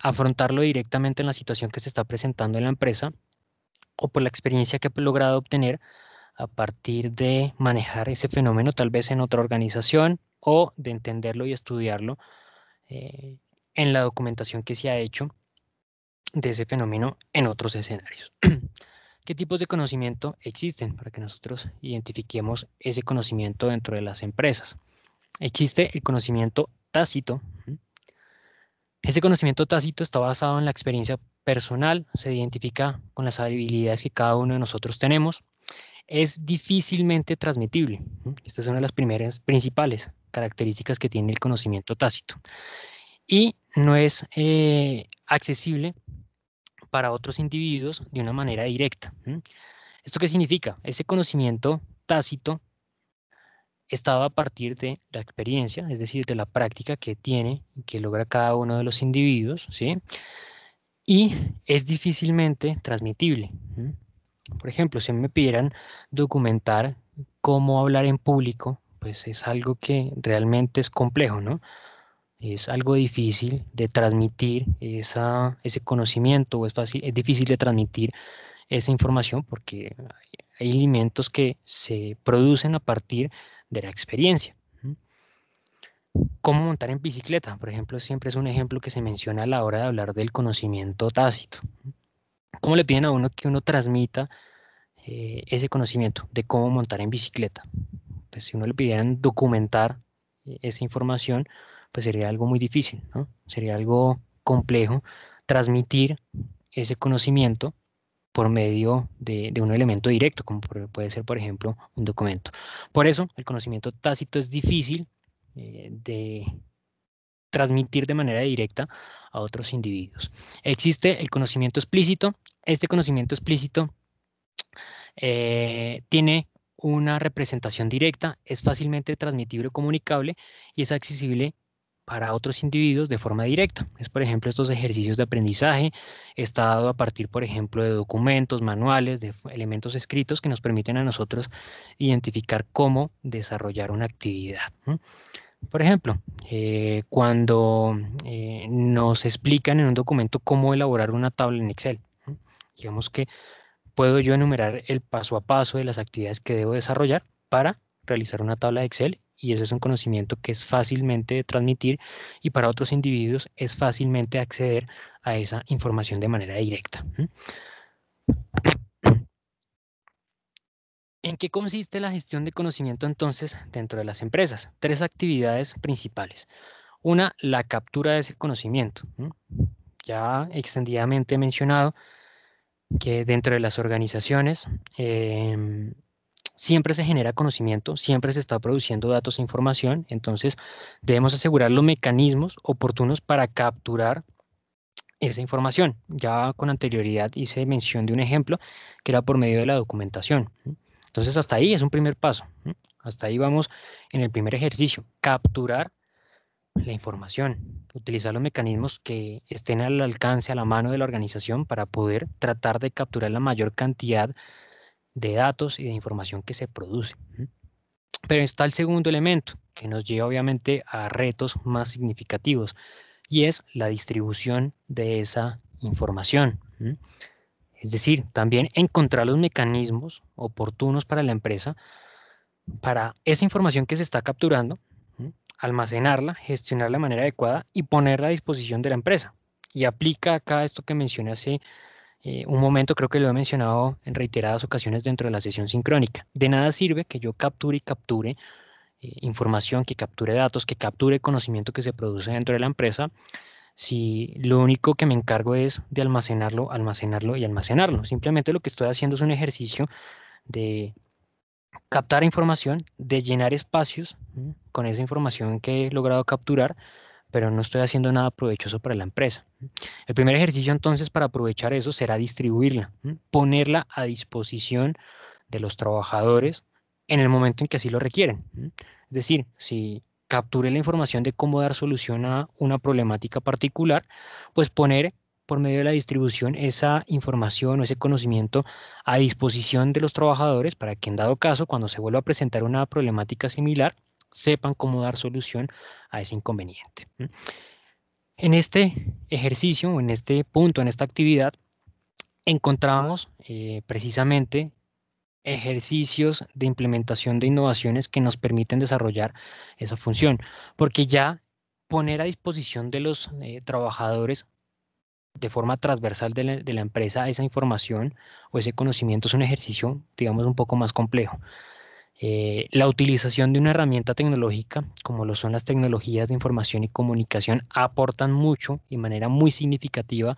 Speaker 1: afrontarlo directamente en la situación que se está presentando en la empresa o por la experiencia que he logrado obtener a partir de manejar ese fenómeno tal vez en otra organización o de entenderlo y estudiarlo en la documentación que se ha hecho de ese fenómeno en otros escenarios. ¿Qué tipos de conocimiento existen para que nosotros identifiquemos ese conocimiento dentro de las empresas? Existe el conocimiento tácito. Ese conocimiento tácito está basado en la experiencia personal, se identifica con las habilidades que cada uno de nosotros tenemos. Es difícilmente transmitible. Esta es una de las primeras principales características que tiene el conocimiento tácito. Y no es accesible para otros individuos de una manera directa. ¿Esto qué significa? Ese conocimiento tácito está dado a partir de la experiencia, es decir, de la práctica que tiene y que logra cada uno de los individuos, ¿sí? Y es difícilmente transmitible. Por ejemplo, si me pidieran documentar cómo hablar en público, pues es algo que realmente es complejo, ¿no? Es algo difícil de transmitir ese conocimiento, o es difícil de transmitir esa información porque hay elementos que se producen a partir de la experiencia. ¿Mm? ¿Cómo montar en bicicleta? Por ejemplo, siempre es un ejemplo que se menciona a la hora de hablar del conocimiento tácito. ¿Cómo le piden a uno que uno transmita ese conocimiento de cómo montar en bicicleta? Pues si uno le pidieran documentar esa información, pues sería algo muy difícil, ¿no? Sería algo complejo transmitir ese conocimiento por medio de un elemento directo, como puede ser, por ejemplo, un documento. Por eso, el conocimiento tácito es difícil de transmitir de manera directa a otros individuos. Existe el conocimiento explícito. Este conocimiento explícito tiene una representación directa, es fácilmente transmitible o comunicable y es accesible para otros individuos de forma directa. Es, por ejemplo, estos ejercicios de aprendizaje, está dado a partir, por ejemplo, de documentos, manuales, de elementos escritos que nos permiten a nosotros identificar cómo desarrollar una actividad. Por ejemplo, cuando nos explican en un documento cómo elaborar una tabla en Excel, digamos que puedo yo enumerar el paso a paso de las actividades que debo desarrollar para realizar una tabla de Excel, y ese es un conocimiento que es fácilmente de transmitir y para otros individuos es fácilmente acceder a esa información de manera directa. ¿En qué consiste la gestión de conocimiento entonces dentro de las empresas? Tres actividades principales. Una, la captura de ese conocimiento. Ya extendidamente he mencionado que dentro de las organizaciones siempre se genera conocimiento, siempre se está produciendo datos e información, entonces debemos asegurar los mecanismos oportunos para capturar esa información. Ya con anterioridad hice mención de un ejemplo que era por medio de la documentación. Entonces hasta ahí es un primer paso. Hasta ahí vamos en el primer ejercicio, capturar la información, utilizar los mecanismos que estén al alcance, a la mano de la organización para poder tratar de capturar la mayor cantidad de datos y de información que se produce. Pero está el segundo elemento, que nos lleva obviamente a retos más significativos, y es la distribución de esa información. Es decir, también encontrar los mecanismos oportunos para la empresa, para esa información que se está capturando, almacenarla, gestionarla de manera adecuada y ponerla a disposición de la empresa. Y aplica acá esto que mencioné hace un momento, creo que lo he mencionado en reiteradas ocasiones dentro de la sesión sincrónica. De nada sirve que yo capture y capture información, que capture datos, que capture conocimiento que se produce dentro de la empresa, si lo único que me encargo es de almacenarlo, almacenarlo y almacenarlo. Simplemente lo que estoy haciendo es un ejercicio de captar información, de llenar espacios con esa información que he logrado capturar, pero no estoy haciendo nada provechoso para la empresa. El primer ejercicio entonces para aprovechar eso será distribuirla, ponerla a disposición de los trabajadores en el momento en que así lo requieren. Es decir, si capturé la información de cómo dar solución a una problemática particular, pues poner por medio de la distribución esa información o ese conocimiento a disposición de los trabajadores para que en dado caso, cuando se vuelva a presentar una problemática similar, sepan cómo dar solución a ese inconveniente. En este ejercicio, o en este punto, en esta actividad, encontramos precisamente ejercicios de implementación de innovaciones que nos permiten desarrollar esa función, porque ya poner a disposición de los trabajadores de forma transversal de la empresa esa información o ese conocimiento es un ejercicio, digamos, un poco más complejo. La utilización de una herramienta tecnológica, como lo son las tecnologías de información y comunicación, aportan mucho y de manera muy significativa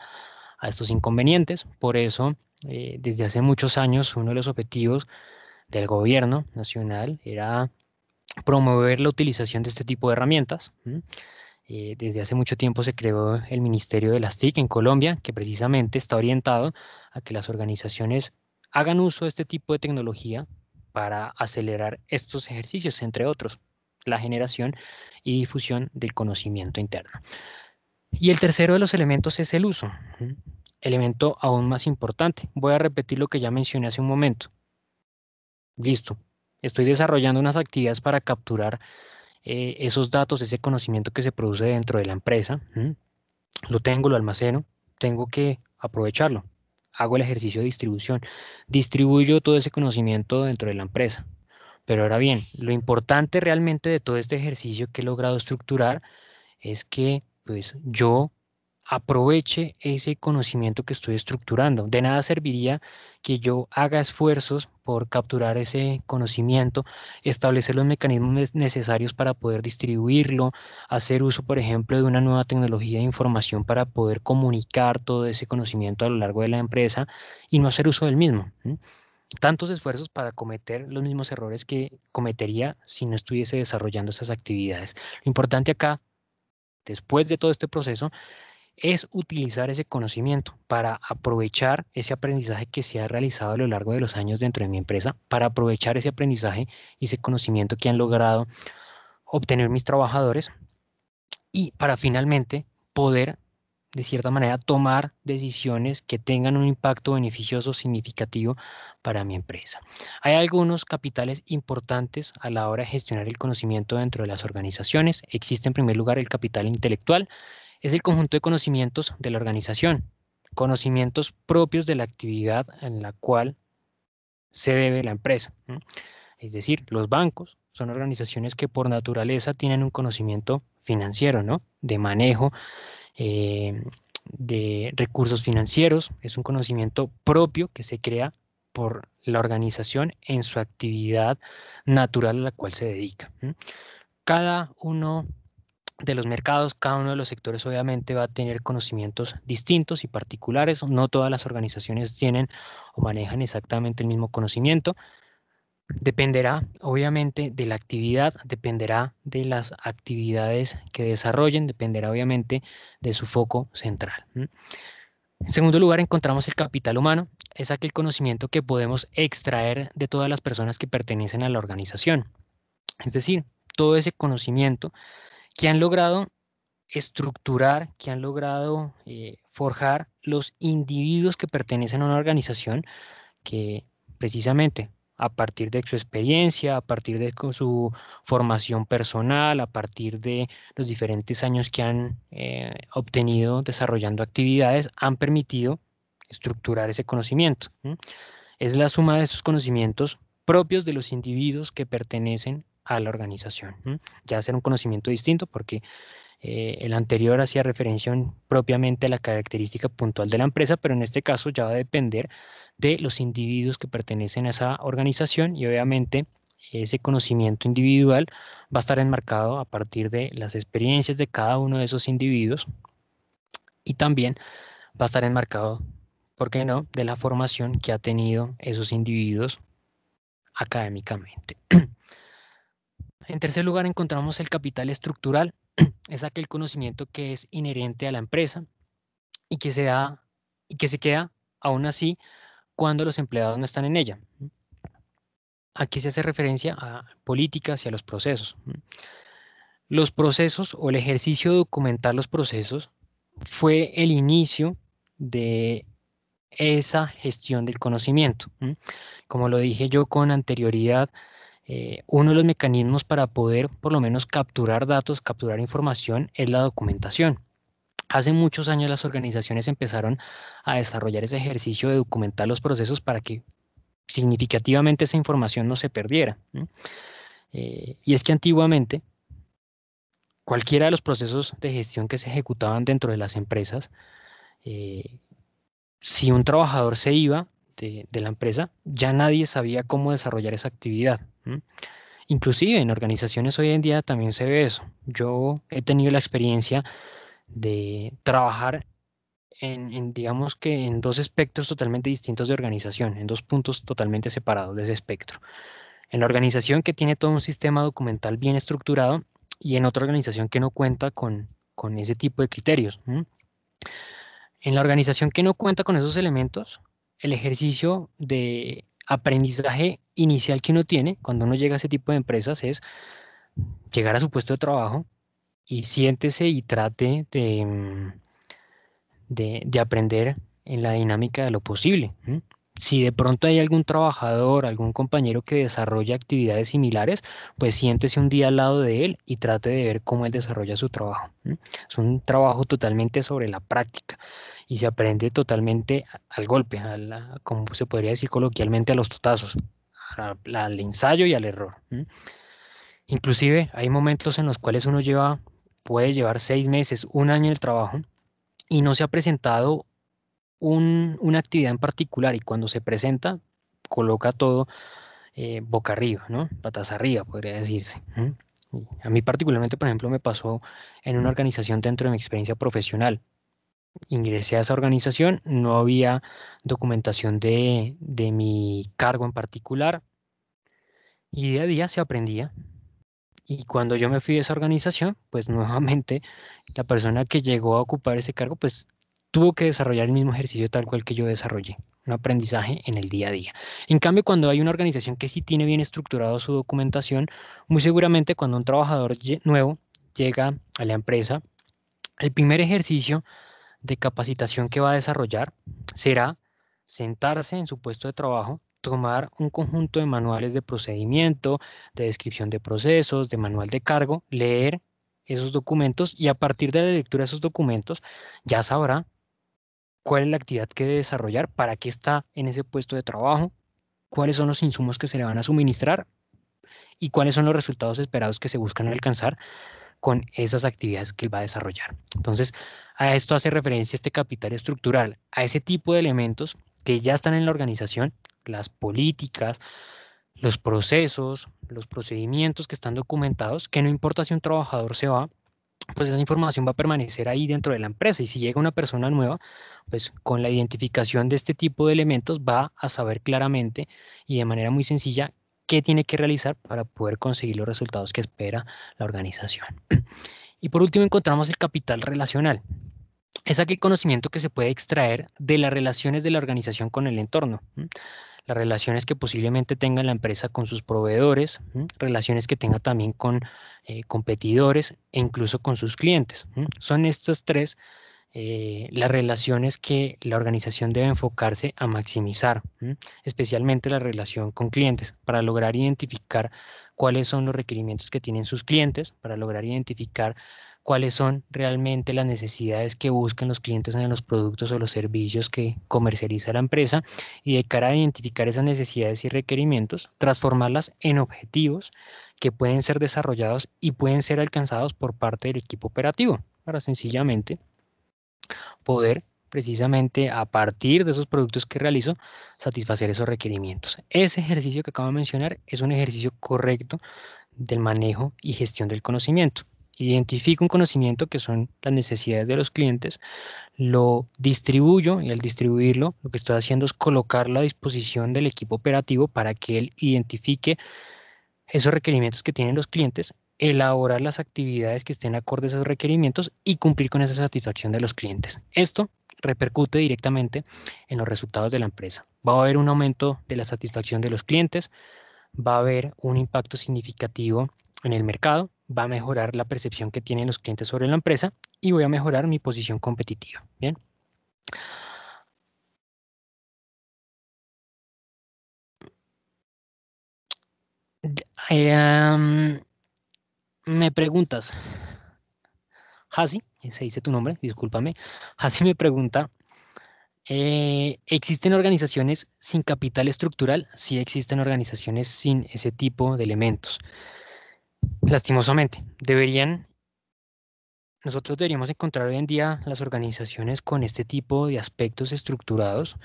Speaker 1: a estos inconvenientes. Por eso, desde hace muchos años, uno de los objetivos del gobierno nacional era promover la utilización de este tipo de herramientas. Desde hace mucho tiempo se creó el Ministerio de las TIC en Colombia, que precisamente está orientado a que las organizaciones hagan uso de este tipo de tecnología para acelerar estos ejercicios, entre otros, la generación y difusión del conocimiento interno. Y el tercero de los elementos es el uso, elemento aún más importante. Voy a repetir lo que ya mencioné hace un momento. Listo. Estoy desarrollando unas actividades para capturar esos datos, ese conocimiento que se produce dentro de la empresa. Lo tengo, lo almaceno, tengo que aprovecharlo. Hago el ejercicio de distribución. Distribuyo todo ese conocimiento dentro de la empresa. Pero ahora bien, lo importante realmente de todo este ejercicio que he logrado estructurar es que pues yo aproveche ese conocimiento que estoy estructurando. De nada serviría que yo haga esfuerzos por capturar ese conocimiento, establecer los mecanismos necesarios para poder distribuirlo, hacer uso, por ejemplo, de una nueva tecnología de información para poder comunicar todo ese conocimiento a lo largo de la empresa y no hacer uso del mismo. Tantos esfuerzos para cometer los mismos errores que cometería si no estuviese desarrollando esas actividades. Lo importante acá, después de todo este proceso, es utilizar ese conocimiento para aprovechar ese aprendizaje que se ha realizado a lo largo de los años dentro de mi empresa, para aprovechar ese aprendizaje y ese conocimiento que han logrado obtener mis trabajadores y para finalmente poder, de cierta manera, tomar decisiones que tengan un impacto beneficioso significativo para mi empresa. Hay algunos capitales importantes a la hora de gestionar el conocimiento dentro de las organizaciones. Existe en primer lugar el capital intelectual. Es el conjunto de conocimientos de la organización, conocimientos propios de la actividad en la cual se debe la empresa. Es decir, los bancos son organizaciones que por naturaleza tienen un conocimiento financiero, ¿no? De manejo eh, de recursos financieros. Es un conocimiento propio que se crea por la organización en su actividad natural a la cual se dedica. Cada uno de los mercados, cada uno de los sectores obviamente va a tener conocimientos distintos y particulares. No todas las organizaciones tienen o manejan exactamente el mismo conocimiento. Dependerá obviamente de la actividad, dependerá de las actividades que desarrollen, dependerá obviamente de su foco central. En segundo lugar, encontramos el capital humano. Es aquel conocimiento que podemos extraer de todas las personas que pertenecen a la organización. Es decir, todo ese conocimiento que han logrado estructurar, que han logrado forjar los individuos que pertenecen a una organización que precisamente a partir de su experiencia, a partir de su formación personal, a partir de los diferentes años que han obtenido desarrollando actividades, han permitido estructurar ese conocimiento. Es la suma de esos conocimientos propios de los individuos que pertenecen a la organización. Ya será un conocimiento distinto porque el anterior hacía referencia propiamente a la característica puntual de la empresa, pero en este caso ya va a depender de los individuos que pertenecen a esa organización y obviamente ese conocimiento individual va a estar enmarcado a partir de las experiencias de cada uno de esos individuos y también va a estar enmarcado, ¿por qué no?, de la formación que ha tenido esos individuos académicamente. En tercer lugar, encontramos el capital estructural. Es aquel conocimiento que es inherente a la empresa y que se da y que se queda aún así cuando los empleados no están en ella. Aquí se hace referencia a políticas y a los procesos. Los procesos o el ejercicio de documentar los procesos fue el inicio de esa gestión del conocimiento. Como lo dije yo con anterioridad, uno de los mecanismos para poder por lo menos capturar datos, capturar información, es la documentación. Hace muchos años las organizaciones empezaron a desarrollar ese ejercicio de documentar los procesos para que significativamente esa información no se perdiera. Y es que antiguamente cualquiera de los procesos de gestión que se ejecutaban dentro de las empresas, si un trabajador se iba de la empresa, ya nadie sabía cómo desarrollar esa actividad. Inclusive en organizaciones hoy en día también se ve eso. Yo he tenido la experiencia de trabajar digamos que en dos espectros totalmente distintos de organización, en dos puntos totalmente separados de ese espectro. En la organización que tiene todo un sistema documental bien estructurado y en otra organización que no cuenta con ese tipo de criterios. En la organización que no cuenta con esos elementos, el ejercicio de aprendizaje inicial que uno tiene cuando uno llega a ese tipo de empresas es llegar a su puesto de trabajo y siéntese y trate de aprender en la dinámica de lo posible. Si de pronto hay algún trabajador, algún compañero que desarrolla actividades similares, pues siéntese un día al lado de él y trate de ver cómo él desarrolla su trabajo. Es un trabajo totalmente sobre la práctica y se aprende totalmente al golpe, como se podría decir coloquialmente, a los totazos, al ensayo y al error. Inclusive hay momentos en los cuales puede llevar 6 meses, un año en el trabajo y no se ha presentado una actividad en particular y cuando se presenta coloca todo boca arriba, ¿no? Patas arriba, podría decirse. Y a mí particularmente, por ejemplo, me pasó en una organización dentro de mi experiencia profesional. Ingresé a esa organización, no había documentación de mi cargo en particular y día a día se aprendía. Y cuando yo me fui de esa organización, pues nuevamente la persona que llegó a ocupar ese cargo, pues tuvo que desarrollar el mismo ejercicio tal cual que yo desarrollé, un aprendizaje en el día a día. En cambio, cuando hay una organización que sí tiene bien estructurado su documentación, muy seguramente cuando un trabajador nuevo llega a la empresa, el primer ejercicio de capacitación que va a desarrollar será sentarse en su puesto de trabajo, tomar un conjunto de manuales de procedimiento, de descripción de procesos, de manual de cargo, leer esos documentos y a partir de la lectura de esos documentos ya sabrá cuál es la actividad que debe desarrollar, para qué está en ese puesto de trabajo, cuáles son los insumos que se le van a suministrar y cuáles son los resultados esperados que se buscan alcanzar con esas actividades que él va a desarrollar. Entonces, a esto hace referencia este capital estructural, a ese tipo de elementos que ya están en la organización, las políticas, los procesos, los procedimientos que están documentados, que no importa si un trabajador se va, pues esa información va a permanecer ahí dentro de la empresa y si llega una persona nueva, pues con la identificación de este tipo de elementos va a saber claramente y de manera muy sencilla qué tiene que realizar para poder conseguir los resultados que espera la organización. Y por último encontramos el capital relacional. Es aquel conocimiento que se puede extraer de las relaciones de la organización con el entorno. Las relaciones que posiblemente tenga la empresa con sus proveedores, relaciones que tenga también con competidores e incluso con sus clientes. Son estas tres las relaciones que la organización debe enfocarse a maximizar, especialmente la relación con clientes, para lograr identificar cuáles son los requerimientos que tienen sus clientes, para lograr identificar cuáles son realmente las necesidades que buscan los clientes en los productos o los servicios que comercializa la empresa y de cara a identificar esas necesidades y requerimientos, transformarlas en objetivos que pueden ser desarrollados y pueden ser alcanzados por parte del equipo operativo, para sencillamente poder precisamente a partir de esos productos que realizo satisfacer esos requerimientos. Ese ejercicio que acabo de mencionar es un ejercicio correcto del manejo y gestión del conocimiento. Identifico un conocimiento que son las necesidades de los clientes, lo distribuyo y al distribuirlo lo que estoy haciendo es colocarlo a disposición del equipo operativo para que él identifique esos requerimientos que tienen los clientes, elaborar las actividades que estén acordes a esos requerimientos y cumplir con esa satisfacción de los clientes. Esto repercute directamente en los resultados de la empresa. Va a haber un aumento de la satisfacción de los clientes, va a haber un impacto significativo en el mercado, va a mejorar la percepción que tienen los clientes sobre la empresa y voy a mejorar mi posición competitiva. Bien. Me preguntas, Hasi, se dice tu nombre, discúlpame. Hasi me pregunta, ¿existen organizaciones sin capital estructural? Sí existen organizaciones sin ese tipo de elementos. Lastimosamente, nosotros deberíamos encontrar hoy en día las organizaciones con este tipo de aspectos estructurados,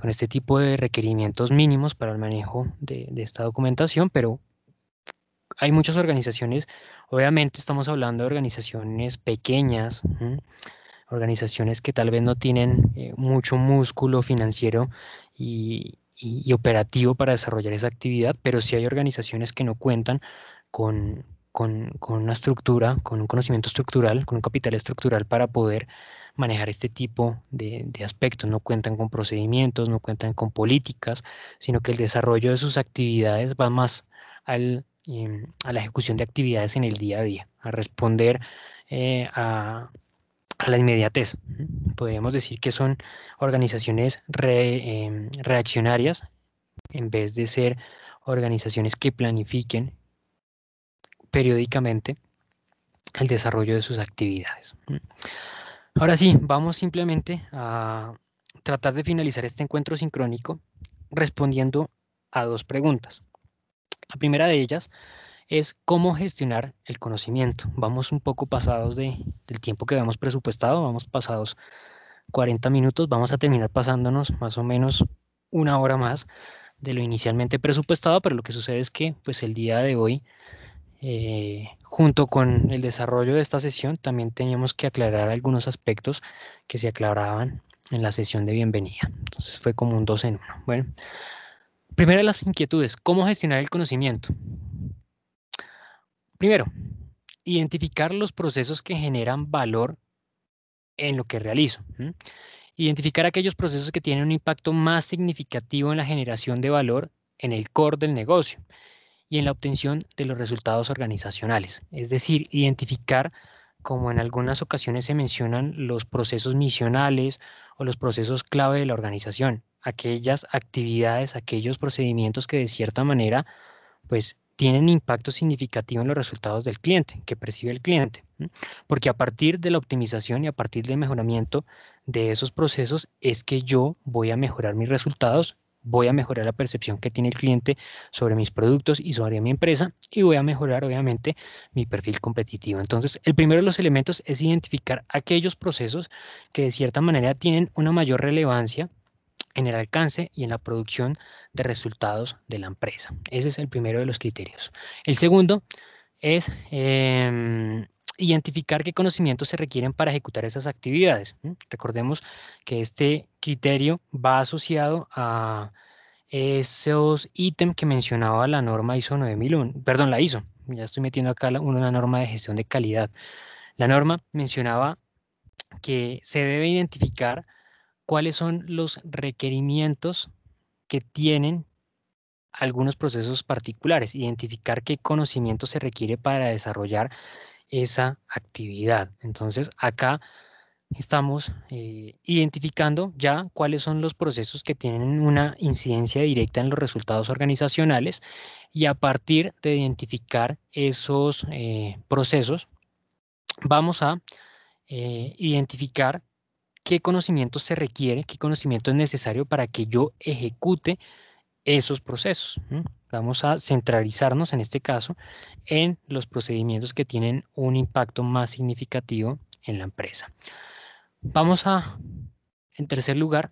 Speaker 1: con este tipo de requerimientos mínimos para el manejo de esta documentación, pero hay muchas organizaciones, obviamente estamos hablando de organizaciones pequeñas, organizaciones que tal vez no tienen mucho músculo financiero y operativo para desarrollar esa actividad, pero sí hay organizaciones que no cuentan con una estructura, con un conocimiento estructural, con un capital estructural para poder manejar este tipo de aspectos. No cuentan con procedimientos, no cuentan con políticas, sino que el desarrollo de sus actividades va más a la ejecución de actividades en el día a día, a responder a a la inmediatez. Podríamos decir que son organizaciones reaccionarias en vez de ser organizaciones que planifiquen periódicamente el desarrollo de sus actividades. Ahora sí, vamos simplemente a tratar de finalizar este encuentro sincrónico respondiendo a dos preguntas. La primera de ellas es cómo gestionar el conocimiento. Vamos un poco pasados del tiempo que habíamos presupuestado, vamos pasados 40 minutos, vamos a terminar pasándonos más o menos una hora más de lo inicialmente presupuestado, pero lo que sucede es que pues el día de hoy, junto con el desarrollo de esta sesión, también teníamos que aclarar algunos aspectos que se aclaraban en la sesión de bienvenida. Entonces fue como un 2 en 1. Bueno, primera de las inquietudes, ¿cómo gestionar el conocimiento? Primero, identificar los procesos que generan valor en lo que realizo. Identificar aquellos procesos que tienen un impacto más significativo en la generación de valor en el core del negocio y en la obtención de los resultados organizacionales. Es decir, identificar, como en algunas ocasiones se mencionan, los procesos misionales o los procesos clave de la organización, aquellas actividades, aquellos procedimientos que de cierta manera pues tienen impacto significativo en los resultados del cliente, que percibe el cliente. Porque a partir de la optimización y a partir del mejoramiento de esos procesos es que yo voy a mejorar mis resultados, voy a mejorar la percepción que tiene el cliente sobre mis productos y sobre mi empresa y voy a mejorar obviamente mi perfil competitivo. Entonces, el primero de los elementos es identificar aquellos procesos que de cierta manera tienen una mayor relevancia en el alcance y en la producción de resultados de la empresa. Ese es el primero de los criterios. El segundo es identificar qué conocimientos se requieren para ejecutar esas actividades. Recordemos que este criterio va asociado a esos ítems que mencionaba la norma ISO 9001, perdón, la ISO, ya estoy metiendo acá una norma de gestión de calidad. La norma mencionaba que se debe identificar cuáles son los requerimientos que tienen algunos procesos particulares, identificar qué conocimiento se requiere para desarrollar esa actividad. Entonces, acá estamos identificando ya cuáles son los procesos que tienen una incidencia directa en los resultados organizacionales y a partir de identificar esos procesos, vamos a identificar qué conocimiento se requiere, qué conocimiento es necesario para que yo ejecute esos procesos. Vamos a centralizarnos en este caso en los procedimientos que tienen un impacto más significativo en la empresa. Vamos a, en tercer lugar,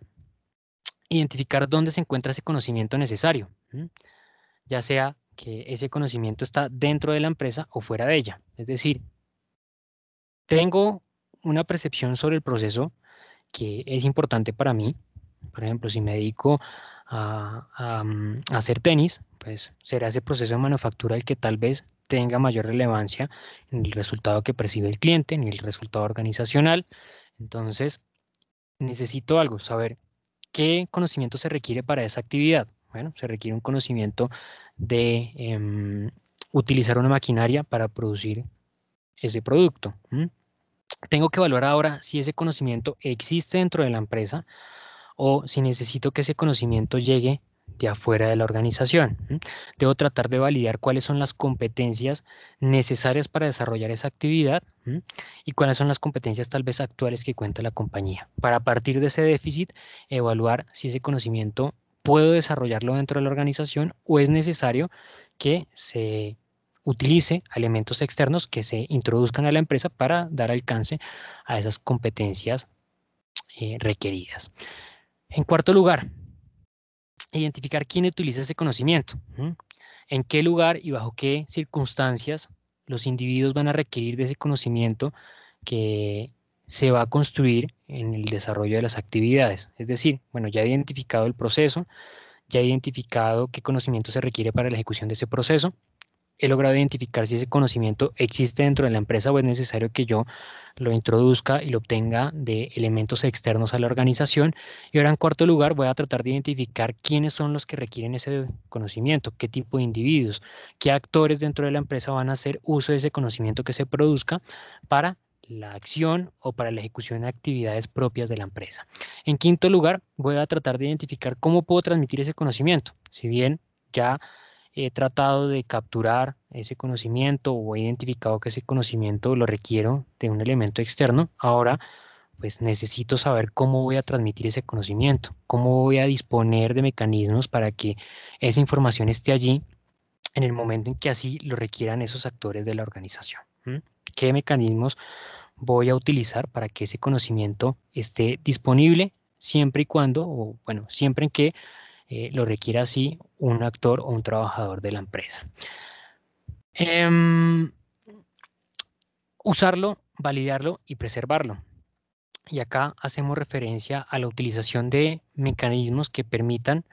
Speaker 1: identificar dónde se encuentra ese conocimiento necesario, ya sea que ese conocimiento está dentro de la empresa o fuera de ella. Es decir, tengo una percepción sobre el proceso que es importante para mí. Por ejemplo, si me dedico a hacer tenis, pues será ese proceso de manufactura el que tal vez tenga mayor relevancia en el resultado que percibe el cliente, en el resultado organizacional. Entonces, necesito algo, saber qué conocimiento se requiere para esa actividad. Bueno, se requiere un conocimiento de utilizar una maquinaria para producir ese producto. Tengo que evaluar ahora si ese conocimiento existe dentro de la empresa o si necesito que ese conocimiento llegue de afuera de la organización. Debo tratar de validar cuáles son las competencias necesarias para desarrollar esa actividad y cuáles son las competencias tal vez actuales que cuenta la compañía. Para partir de ese déficit, evaluar si ese conocimiento puedo desarrollarlo dentro de la organización o es necesario que se utilice elementos externos que se introduzcan a la empresa para dar alcance a esas competencias requeridas. En cuarto lugar, identificar quién utiliza ese conocimiento, en qué lugar y bajo qué circunstancias los individuos van a requerir de ese conocimiento que se va a construir en el desarrollo de las actividades. Es decir, bueno, ya he identificado el proceso, ya he identificado qué conocimiento se requiere para la ejecución de ese proceso, he logrado identificar si ese conocimiento existe dentro de la empresa o es necesario que yo lo introduzca y lo obtenga de elementos externos a la organización. Y ahora en cuarto lugar voy a tratar de identificar quiénes son los que requieren ese conocimiento, qué tipo de individuos, qué actores dentro de la empresa van a hacer uso de ese conocimiento que se produzca para la acción o para la ejecución de actividades propias de la empresa. En quinto lugar, voy a tratar de identificar cómo puedo transmitir ese conocimiento. Si bien ya he tratado de capturar ese conocimiento o he identificado que ese conocimiento lo requiero de un elemento externo, ahora pues necesito saber cómo voy a transmitir ese conocimiento, cómo voy a disponer de mecanismos para que esa información esté allí en el momento en que así lo requieran esos actores de la organización. ¿Qué mecanismos voy a utilizar para que ese conocimiento esté disponible siempre y cuando, o bueno, siempre en que lo requiera así un actor o un trabajador de la empresa? Usarlo, validarlo y preservarlo. Y acá hacemos referencia a la utilización de mecanismos que permitan,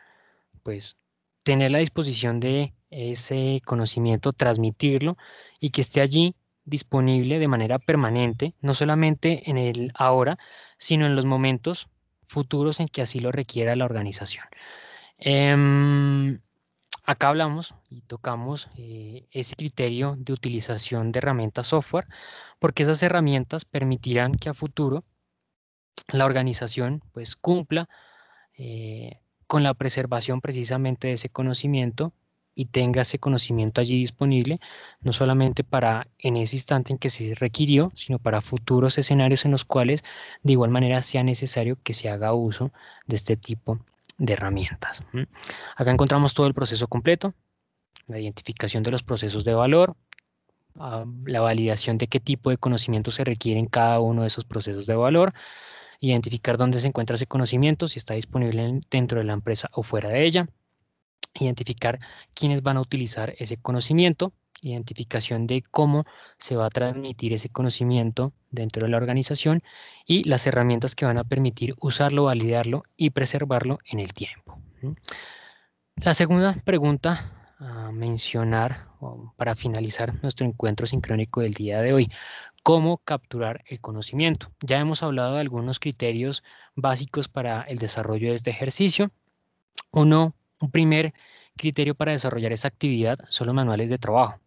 Speaker 1: pues, tener la disposición de ese conocimiento, transmitirlo y que esté allí disponible de manera permanente, no solamente en el ahora, sino en los momentos futuros en que así lo requiera la organización. Acá hablamos y tocamos ese criterio de utilización de herramientas software, porque esas herramientas permitirán que a futuro la organización pues cumpla con la preservación precisamente de ese conocimiento y tenga ese conocimiento allí disponible, no solamente para en ese instante en que se requirió, sino para futuros escenarios en los cuales de igual manera sea necesario que se haga uso de este tipo de herramientas. Acá encontramos todo el proceso completo, la identificación de los procesos de valor, la validación de qué tipo de conocimiento se requiere en cada uno de esos procesos de valor, identificar dónde se encuentra ese conocimiento, si está disponible dentro de la empresa o fuera de ella, identificar quiénes van a utilizar ese conocimiento, identificación de cómo se va a transmitir ese conocimiento dentro de la organización y las herramientas que van a permitir usarlo, validarlo y preservarlo en el tiempo. La segunda pregunta a mencionar para finalizar nuestro encuentro sincrónico del día de hoy: ¿cómo capturar el conocimiento? Ya hemos hablado de algunos criterios básicos para el desarrollo de este ejercicio. Un primer criterio para desarrollar esa actividad son los manuales de trabajo.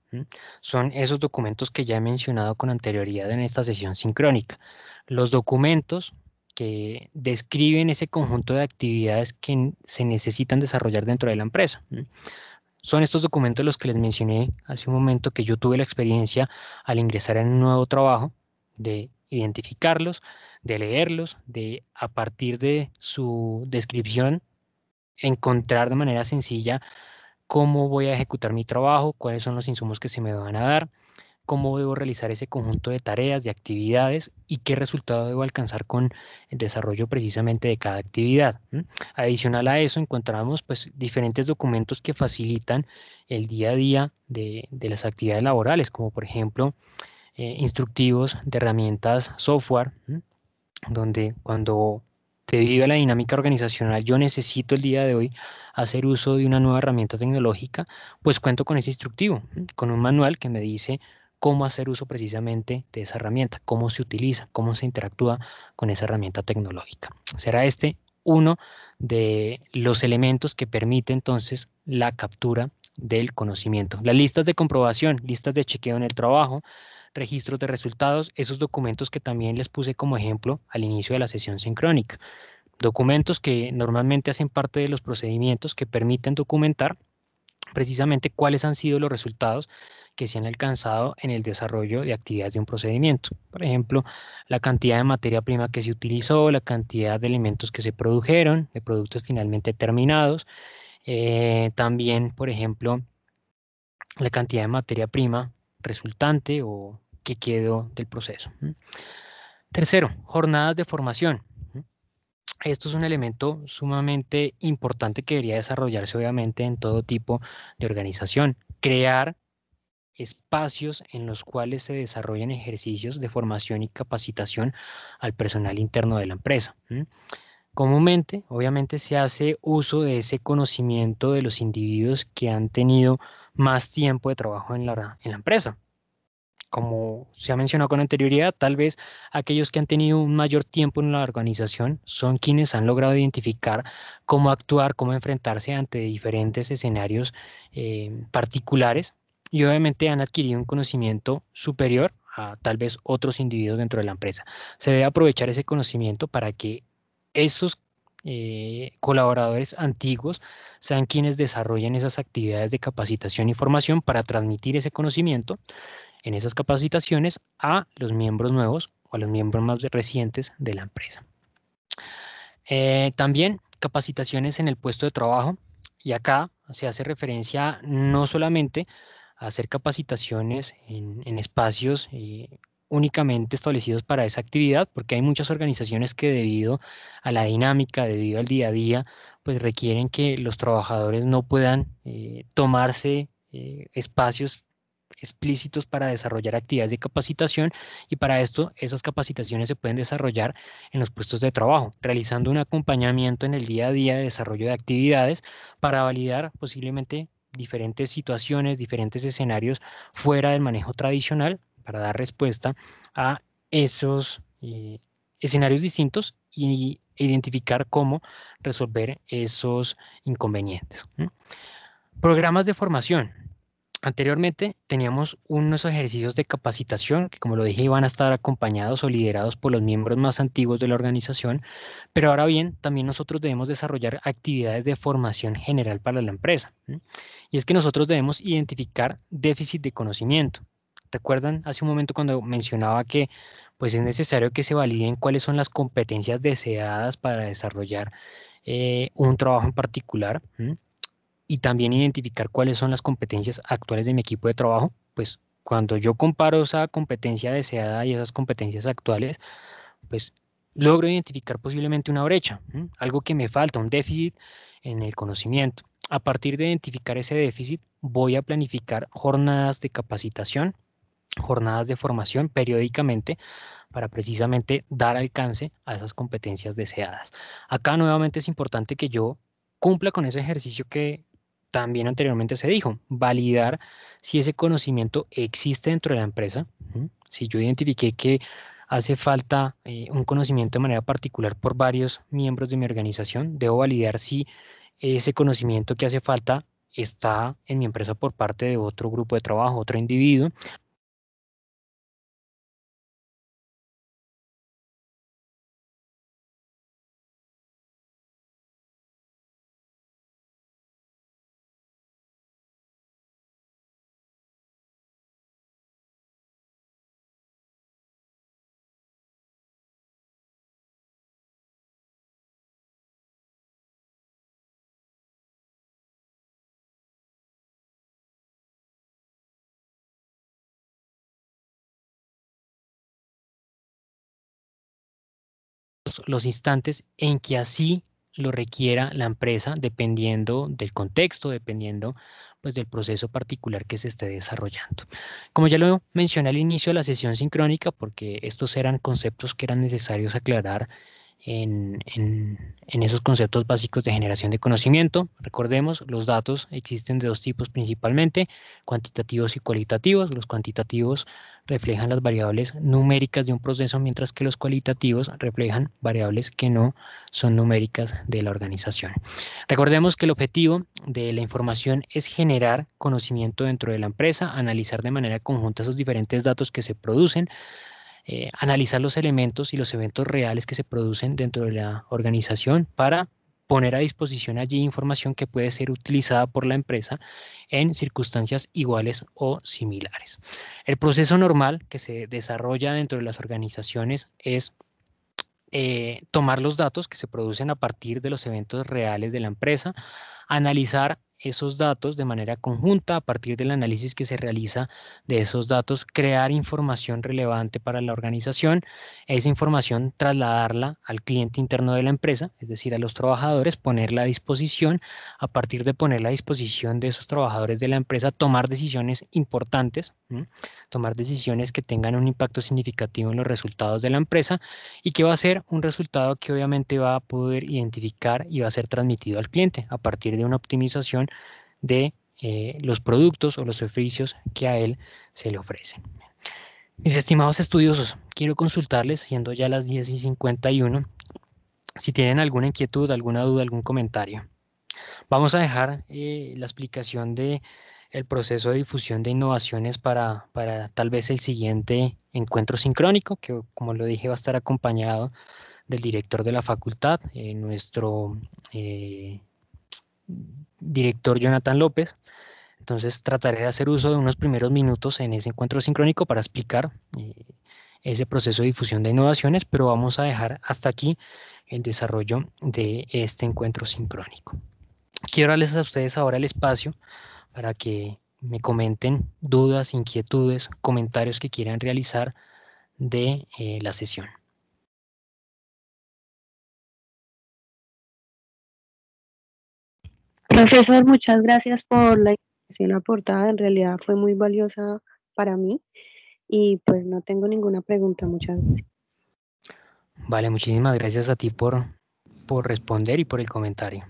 Speaker 1: Son esos documentos que ya he mencionado con anterioridad en esta sesión sincrónica. Los documentos que describen ese conjunto de actividades que se necesitan desarrollar dentro de la empresa. Son estos documentos los que les mencioné hace un momento, que yo tuve la experiencia al ingresar en un nuevo trabajo, de identificarlos, de leerlos, de a partir de su descripción encontrar de manera sencilla cómo voy a ejecutar mi trabajo, cuáles son los insumos que se me van a dar, cómo debo realizar ese conjunto de tareas, de actividades y qué resultado debo alcanzar con el desarrollo precisamente de cada actividad. Adicional a eso encontramos pues diferentes documentos que facilitan el día a día de las actividades laborales, como por ejemplo instructivos de herramientas software, donde cuando debido a la dinámica organizacional yo necesito el día de hoy hacer uso de una nueva herramienta tecnológica, pues cuento con ese instructivo, con un manual que me dice cómo hacer uso precisamente de esa herramienta, cómo se utiliza, cómo se interactúa con esa herramienta tecnológica. Será este uno de los elementos que permite entonces la captura del conocimiento. Las listas de comprobación, listas de chequeo en el trabajo, registros de resultados, esos documentos que también les puse como ejemplo al inicio de la sesión sincrónica. Documentos que normalmente hacen parte de los procedimientos que permiten documentar precisamente cuáles han sido los resultados que se han alcanzado en el desarrollo de actividades de un procedimiento. Por ejemplo, la cantidad de materia prima que se utilizó, la cantidad de elementos que se produjeron, de productos finalmente terminados. También, por ejemplo, la cantidad de materia prima resultante o que quedó del proceso. Tercero, jornadas de formación. Esto es un elemento sumamente importante que debería desarrollarse obviamente en todo tipo de organización. Crear espacios en los cuales se desarrollen ejercicios de formación y capacitación al personal interno de la empresa. Comúnmente, obviamente, se hace uso de ese conocimiento de los individuos que han tenido más tiempo de trabajo en la empresa. Como se ha mencionado con anterioridad, tal vez aquellos que han tenido un mayor tiempo en la organización son quienes han logrado identificar cómo actuar, cómo enfrentarse ante diferentes escenarios particulares y obviamente han adquirido un conocimiento superior a tal vez otros individuos dentro de la empresa. Se debe aprovechar ese conocimiento para que esos colaboradores antiguos sean quienes desarrollen esas actividades de capacitación y formación para transmitir ese conocimiento en esas capacitaciones a los miembros nuevos o a los miembros más recientes de la empresa. También capacitaciones en el puesto de trabajo, y acá se hace referencia no solamente a hacer capacitaciones en espacios únicamente establecidos para esa actividad, porque hay muchas organizaciones que debido a la dinámica, debido al día a día, pues requieren que los trabajadores no puedan tomarse espacios explícitos para desarrollar actividades de capacitación, y para esto esas capacitaciones se pueden desarrollar en los puestos de trabajo, realizando un acompañamiento en el día a día de desarrollo de actividades para validar posiblemente diferentes situaciones, diferentes escenarios fuera del manejo tradicional, para dar respuesta a esos escenarios distintos y identificar cómo resolver esos inconvenientes. Programas de formación. Anteriormente teníamos unos ejercicios de capacitación que, como lo dije, iban a estar acompañados o liderados por los miembros más antiguos de la organización, pero ahora bien, también nosotros debemos desarrollar actividades de formación general para la empresa. Y es que nosotros debemos identificar déficit de conocimiento. ¿Recuerdan hace un momento cuando mencionaba que pues es necesario que se validen cuáles son las competencias deseadas para desarrollar un trabajo en particular? Y también identificar cuáles son las competencias actuales de mi equipo de trabajo? Pues cuando yo comparo esa competencia deseada y esas competencias actuales, pues logro identificar posiblemente una brecha, algo que me falta, un déficit en el conocimiento. A partir de identificar ese déficit, voy a planificar jornadas de capacitación, jornadas de formación periódicamente para precisamente dar alcance a esas competencias deseadas. Acá nuevamente es importante que yo cumpla con ese ejercicio que también anteriormente se dijo, validar si ese conocimiento existe dentro de la empresa. Si yo identifiqué que hace falta un conocimiento de manera particular por varios miembros de mi organización, debo validar si ese conocimiento que hace falta está en mi empresa por parte de otro grupo de trabajo, otro individuo. Los instantes en que así lo requiera la empresa, dependiendo del contexto, dependiendo pues del proceso particular que se esté desarrollando. Como ya lo mencioné al inicio de la sesión sincrónica, porque estos eran conceptos que eran necesarios aclarar en esos conceptos básicos de generación de conocimiento. Recordemos, los datos existen de dos tipos principalmente, cuantitativos y cualitativos. Los cuantitativos reflejan las variables numéricas de un proceso, mientras que los cualitativos reflejan variables que no son numéricas de la organización. Recordemos que el objetivo de la información es generar conocimiento dentro de la empresa, analizar de manera conjunta esos diferentes datos que se producen, analizar los elementos y los eventos reales que se producen dentro de la organización para poner a disposición allí información que puede ser utilizada por la empresa en circunstancias iguales o similares. El proceso normal que se desarrolla dentro de las organizaciones es tomar los datos que se producen a partir de los eventos reales de la empresa, analizar esos datos de manera conjunta a partir del análisis que se realiza de esos datos, crear información relevante para la organización, esa información trasladarla al cliente interno de la empresa, es decir, a los trabajadores, ponerla a disposición, a partir de ponerla a disposición de esos trabajadores de la empresa, tomar decisiones importantes, tomar decisiones que tengan un impacto significativo en los resultados de la empresa, y que va a ser un resultado que obviamente va a poder identificar y va a ser transmitido al cliente a partir de una optimización de los productos o los servicios que a él se le ofrecen. Mis estimados estudiosos, quiero consultarles, siendo ya las 10:51, si tienen alguna inquietud, alguna duda, algún comentario. Vamos a dejar la explicación de el proceso de difusión de innovaciones para tal vez el siguiente encuentro sincrónico, que como lo dije va a estar acompañado del director de la facultad, nuestro director Jonathan López. Entonces trataré de hacer uso de unos primeros minutos en ese encuentro sincrónico para explicar ese proceso de difusión de innovaciones, pero vamos a dejar hasta aquí el desarrollo de este encuentro sincrónico. Quiero darles a ustedes ahora el espacio para que me comenten dudas, inquietudes, comentarios que quieran realizar de la sesión.
Speaker 5: Profesor, muchas gracias por la información aportada. En realidad fue muy valiosa para mí y pues no tengo ninguna pregunta. Muchas gracias.
Speaker 1: Vale, muchísimas gracias a ti por responder y por el comentario.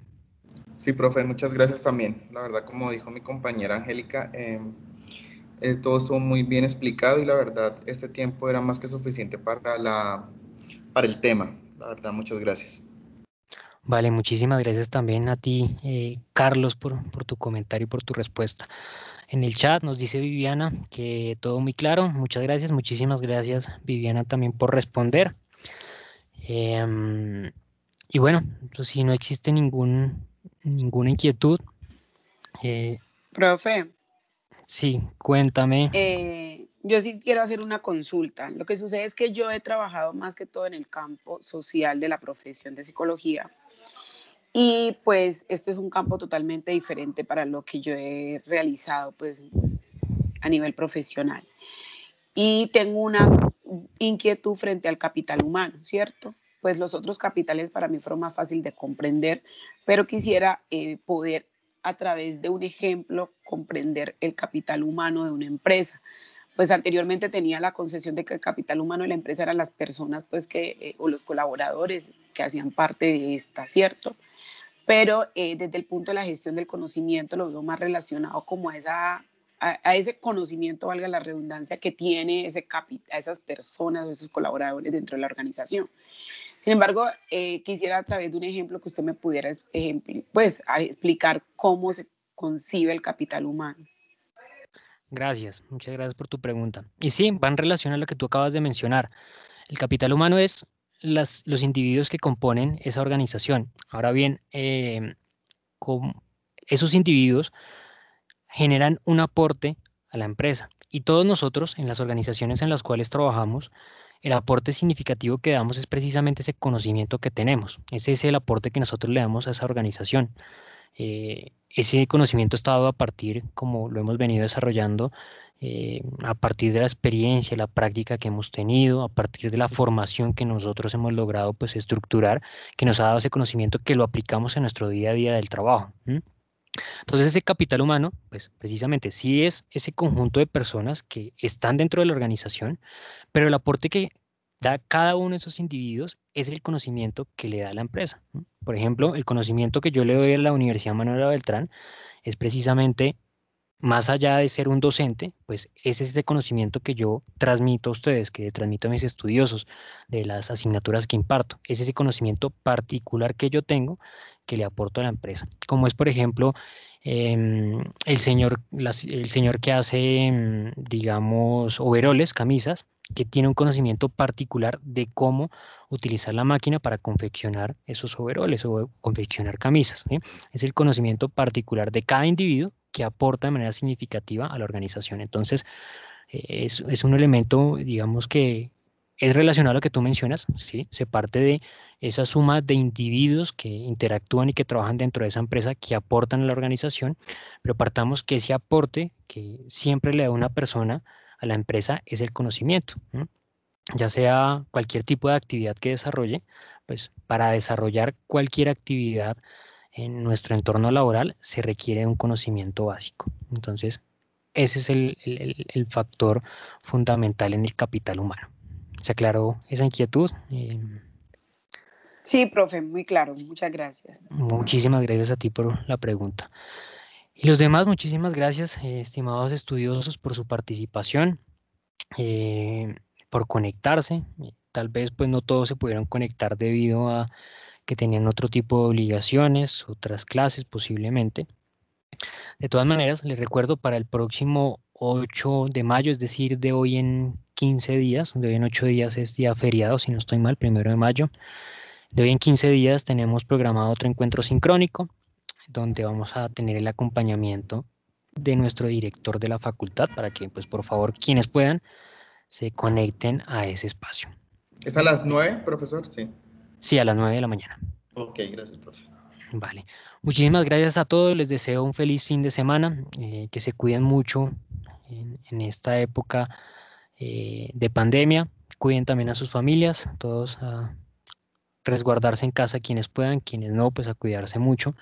Speaker 3: Sí, profe, muchas gracias también. La verdad, como dijo mi compañera Angélica, todo estuvo muy bien explicado y la verdad, este tiempo era más que suficiente para el tema. La verdad, muchas gracias.
Speaker 1: Vale, muchísimas gracias también a ti, Carlos, por tu comentario y por tu respuesta. En el chat nos dice Viviana que todo muy claro. Muchas gracias, muchísimas gracias, Viviana, también por responder. Y bueno, pues, si no existe ninguna inquietud.
Speaker 6: Profe.
Speaker 1: Sí, cuéntame.
Speaker 6: Yo sí quiero hacer una consulta. Lo que sucede es que yo he trabajado más que todo en el campo social de la profesión de psicología. Y pues este es un campo totalmente diferente para lo que yo he realizado pues a nivel profesional. Y tengo una inquietud frente al capital humano, ¿cierto? Pues los otros capitales para mí fueron más fácil de comprender, pero quisiera poder a través de un ejemplo comprender el capital humano de una empresa. Pues anteriormente tenía la concepción de que el capital humano de la empresa eran las personas pues o los colaboradores que hacían parte de esta, ¿cierto? Pero desde el punto de la gestión del conocimiento lo veo más relacionado como a ese conocimiento, valga la redundancia, que tiene a esas personas o esos colaboradores dentro de la organización. Sin embargo, quisiera a través de un ejemplo que usted me pudiera explicar cómo se concibe el capital humano.
Speaker 1: Gracias, muchas gracias por tu pregunta. Y sí, va en relación a lo que tú acabas de mencionar. El capital humano es los individuos que componen esa organización. Ahora bien, esos individuos generan un aporte a la empresa. Y todos nosotros, en las organizaciones en las cuales trabajamos, el aporte significativo que damos es precisamente ese conocimiento que tenemos. Ese es el aporte que nosotros le damos a esa organización. Ese conocimiento está dado a partir, como lo hemos venido desarrollando, a partir de la experiencia, la práctica que hemos tenido, a partir de la formación que nosotros hemos logrado pues estructurar, que nos ha dado ese conocimiento que lo aplicamos en nuestro día a día del trabajo. Entonces ese capital humano, pues precisamente sí es ese conjunto de personas que están dentro de la organización, pero el aporte que da cada uno de esos individuos es el conocimiento que le da a la empresa. Por ejemplo, el conocimiento que yo le doy a la Universidad Manuela Beltrán es precisamente, más allá de ser un docente, pues es este conocimiento que yo transmito a ustedes, que transmito a mis estudiosos de las asignaturas que imparto. Es ese conocimiento particular que yo tengo que le aporto a la empresa. Como es, por ejemplo, el señor que hace, digamos, overoles, camisas, que tiene un conocimiento particular de cómo utilizar la máquina para confeccionar esos overoles o confeccionar camisas, ¿sí? Es el conocimiento particular de cada individuo que aporta de manera significativa a la organización. Entonces, es un elemento, digamos, que es relacionado a lo que tú mencionas, ¿sí? Se parte de esa suma de individuos que interactúan y que trabajan dentro de esa empresa que aportan a la organización, pero partamos que ese aporte que siempre le da una persona a la empresa es el conocimiento, ¿no? Ya sea cualquier tipo de actividad que desarrolle, pues para desarrollar cualquier actividad en nuestro entorno laboral se requiere un conocimiento básico. Entonces, ese es el factor fundamental en el capital humano. ¿Se aclaró esa inquietud?
Speaker 6: Sí, profe, muy claro. Muchas gracias.
Speaker 1: Muchísimas gracias a ti por la pregunta. Y los demás, muchísimas gracias, estimados estudiosos, por su participación, por conectarse. Tal vez pues no todos se pudieron conectar debido a que tenían otro tipo de obligaciones, otras clases posiblemente. De todas maneras, les recuerdo para el próximo 8 de mayo, es decir, de hoy en 15 días, de hoy en 8 días es día feriado, si no estoy mal, 1 de mayo. De hoy en 15 días tenemos programado otro encuentro sincrónico, donde vamos a tener el acompañamiento de nuestro director de la facultad, para que, pues, por favor, quienes puedan, se conecten a ese espacio.
Speaker 3: ¿Es a las 9, profesor? Sí.
Speaker 1: Sí, a las 9 de la mañana.
Speaker 3: Ok, gracias, profe.
Speaker 1: Vale. Muchísimas gracias a todos. Les deseo un feliz fin de semana. Que se cuiden mucho en esta época de pandemia. Cuiden también a sus familias. Todos a resguardarse en casa quienes puedan. Quienes no, pues a cuidarse mucho.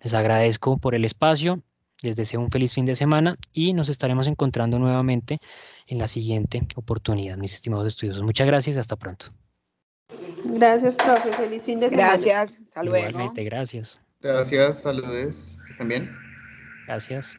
Speaker 1: Les agradezco por el espacio. Les deseo un feliz fin de semana y nos estaremos encontrando nuevamente en la siguiente oportunidad, mis estimados estudiosos. Muchas gracias. Hasta pronto.
Speaker 2: Gracias, profe. Feliz fin de semana.
Speaker 6: Gracias, hasta luego.
Speaker 1: Igualmente, gracias.
Speaker 3: Gracias, saludos, que estén bien.
Speaker 1: Gracias.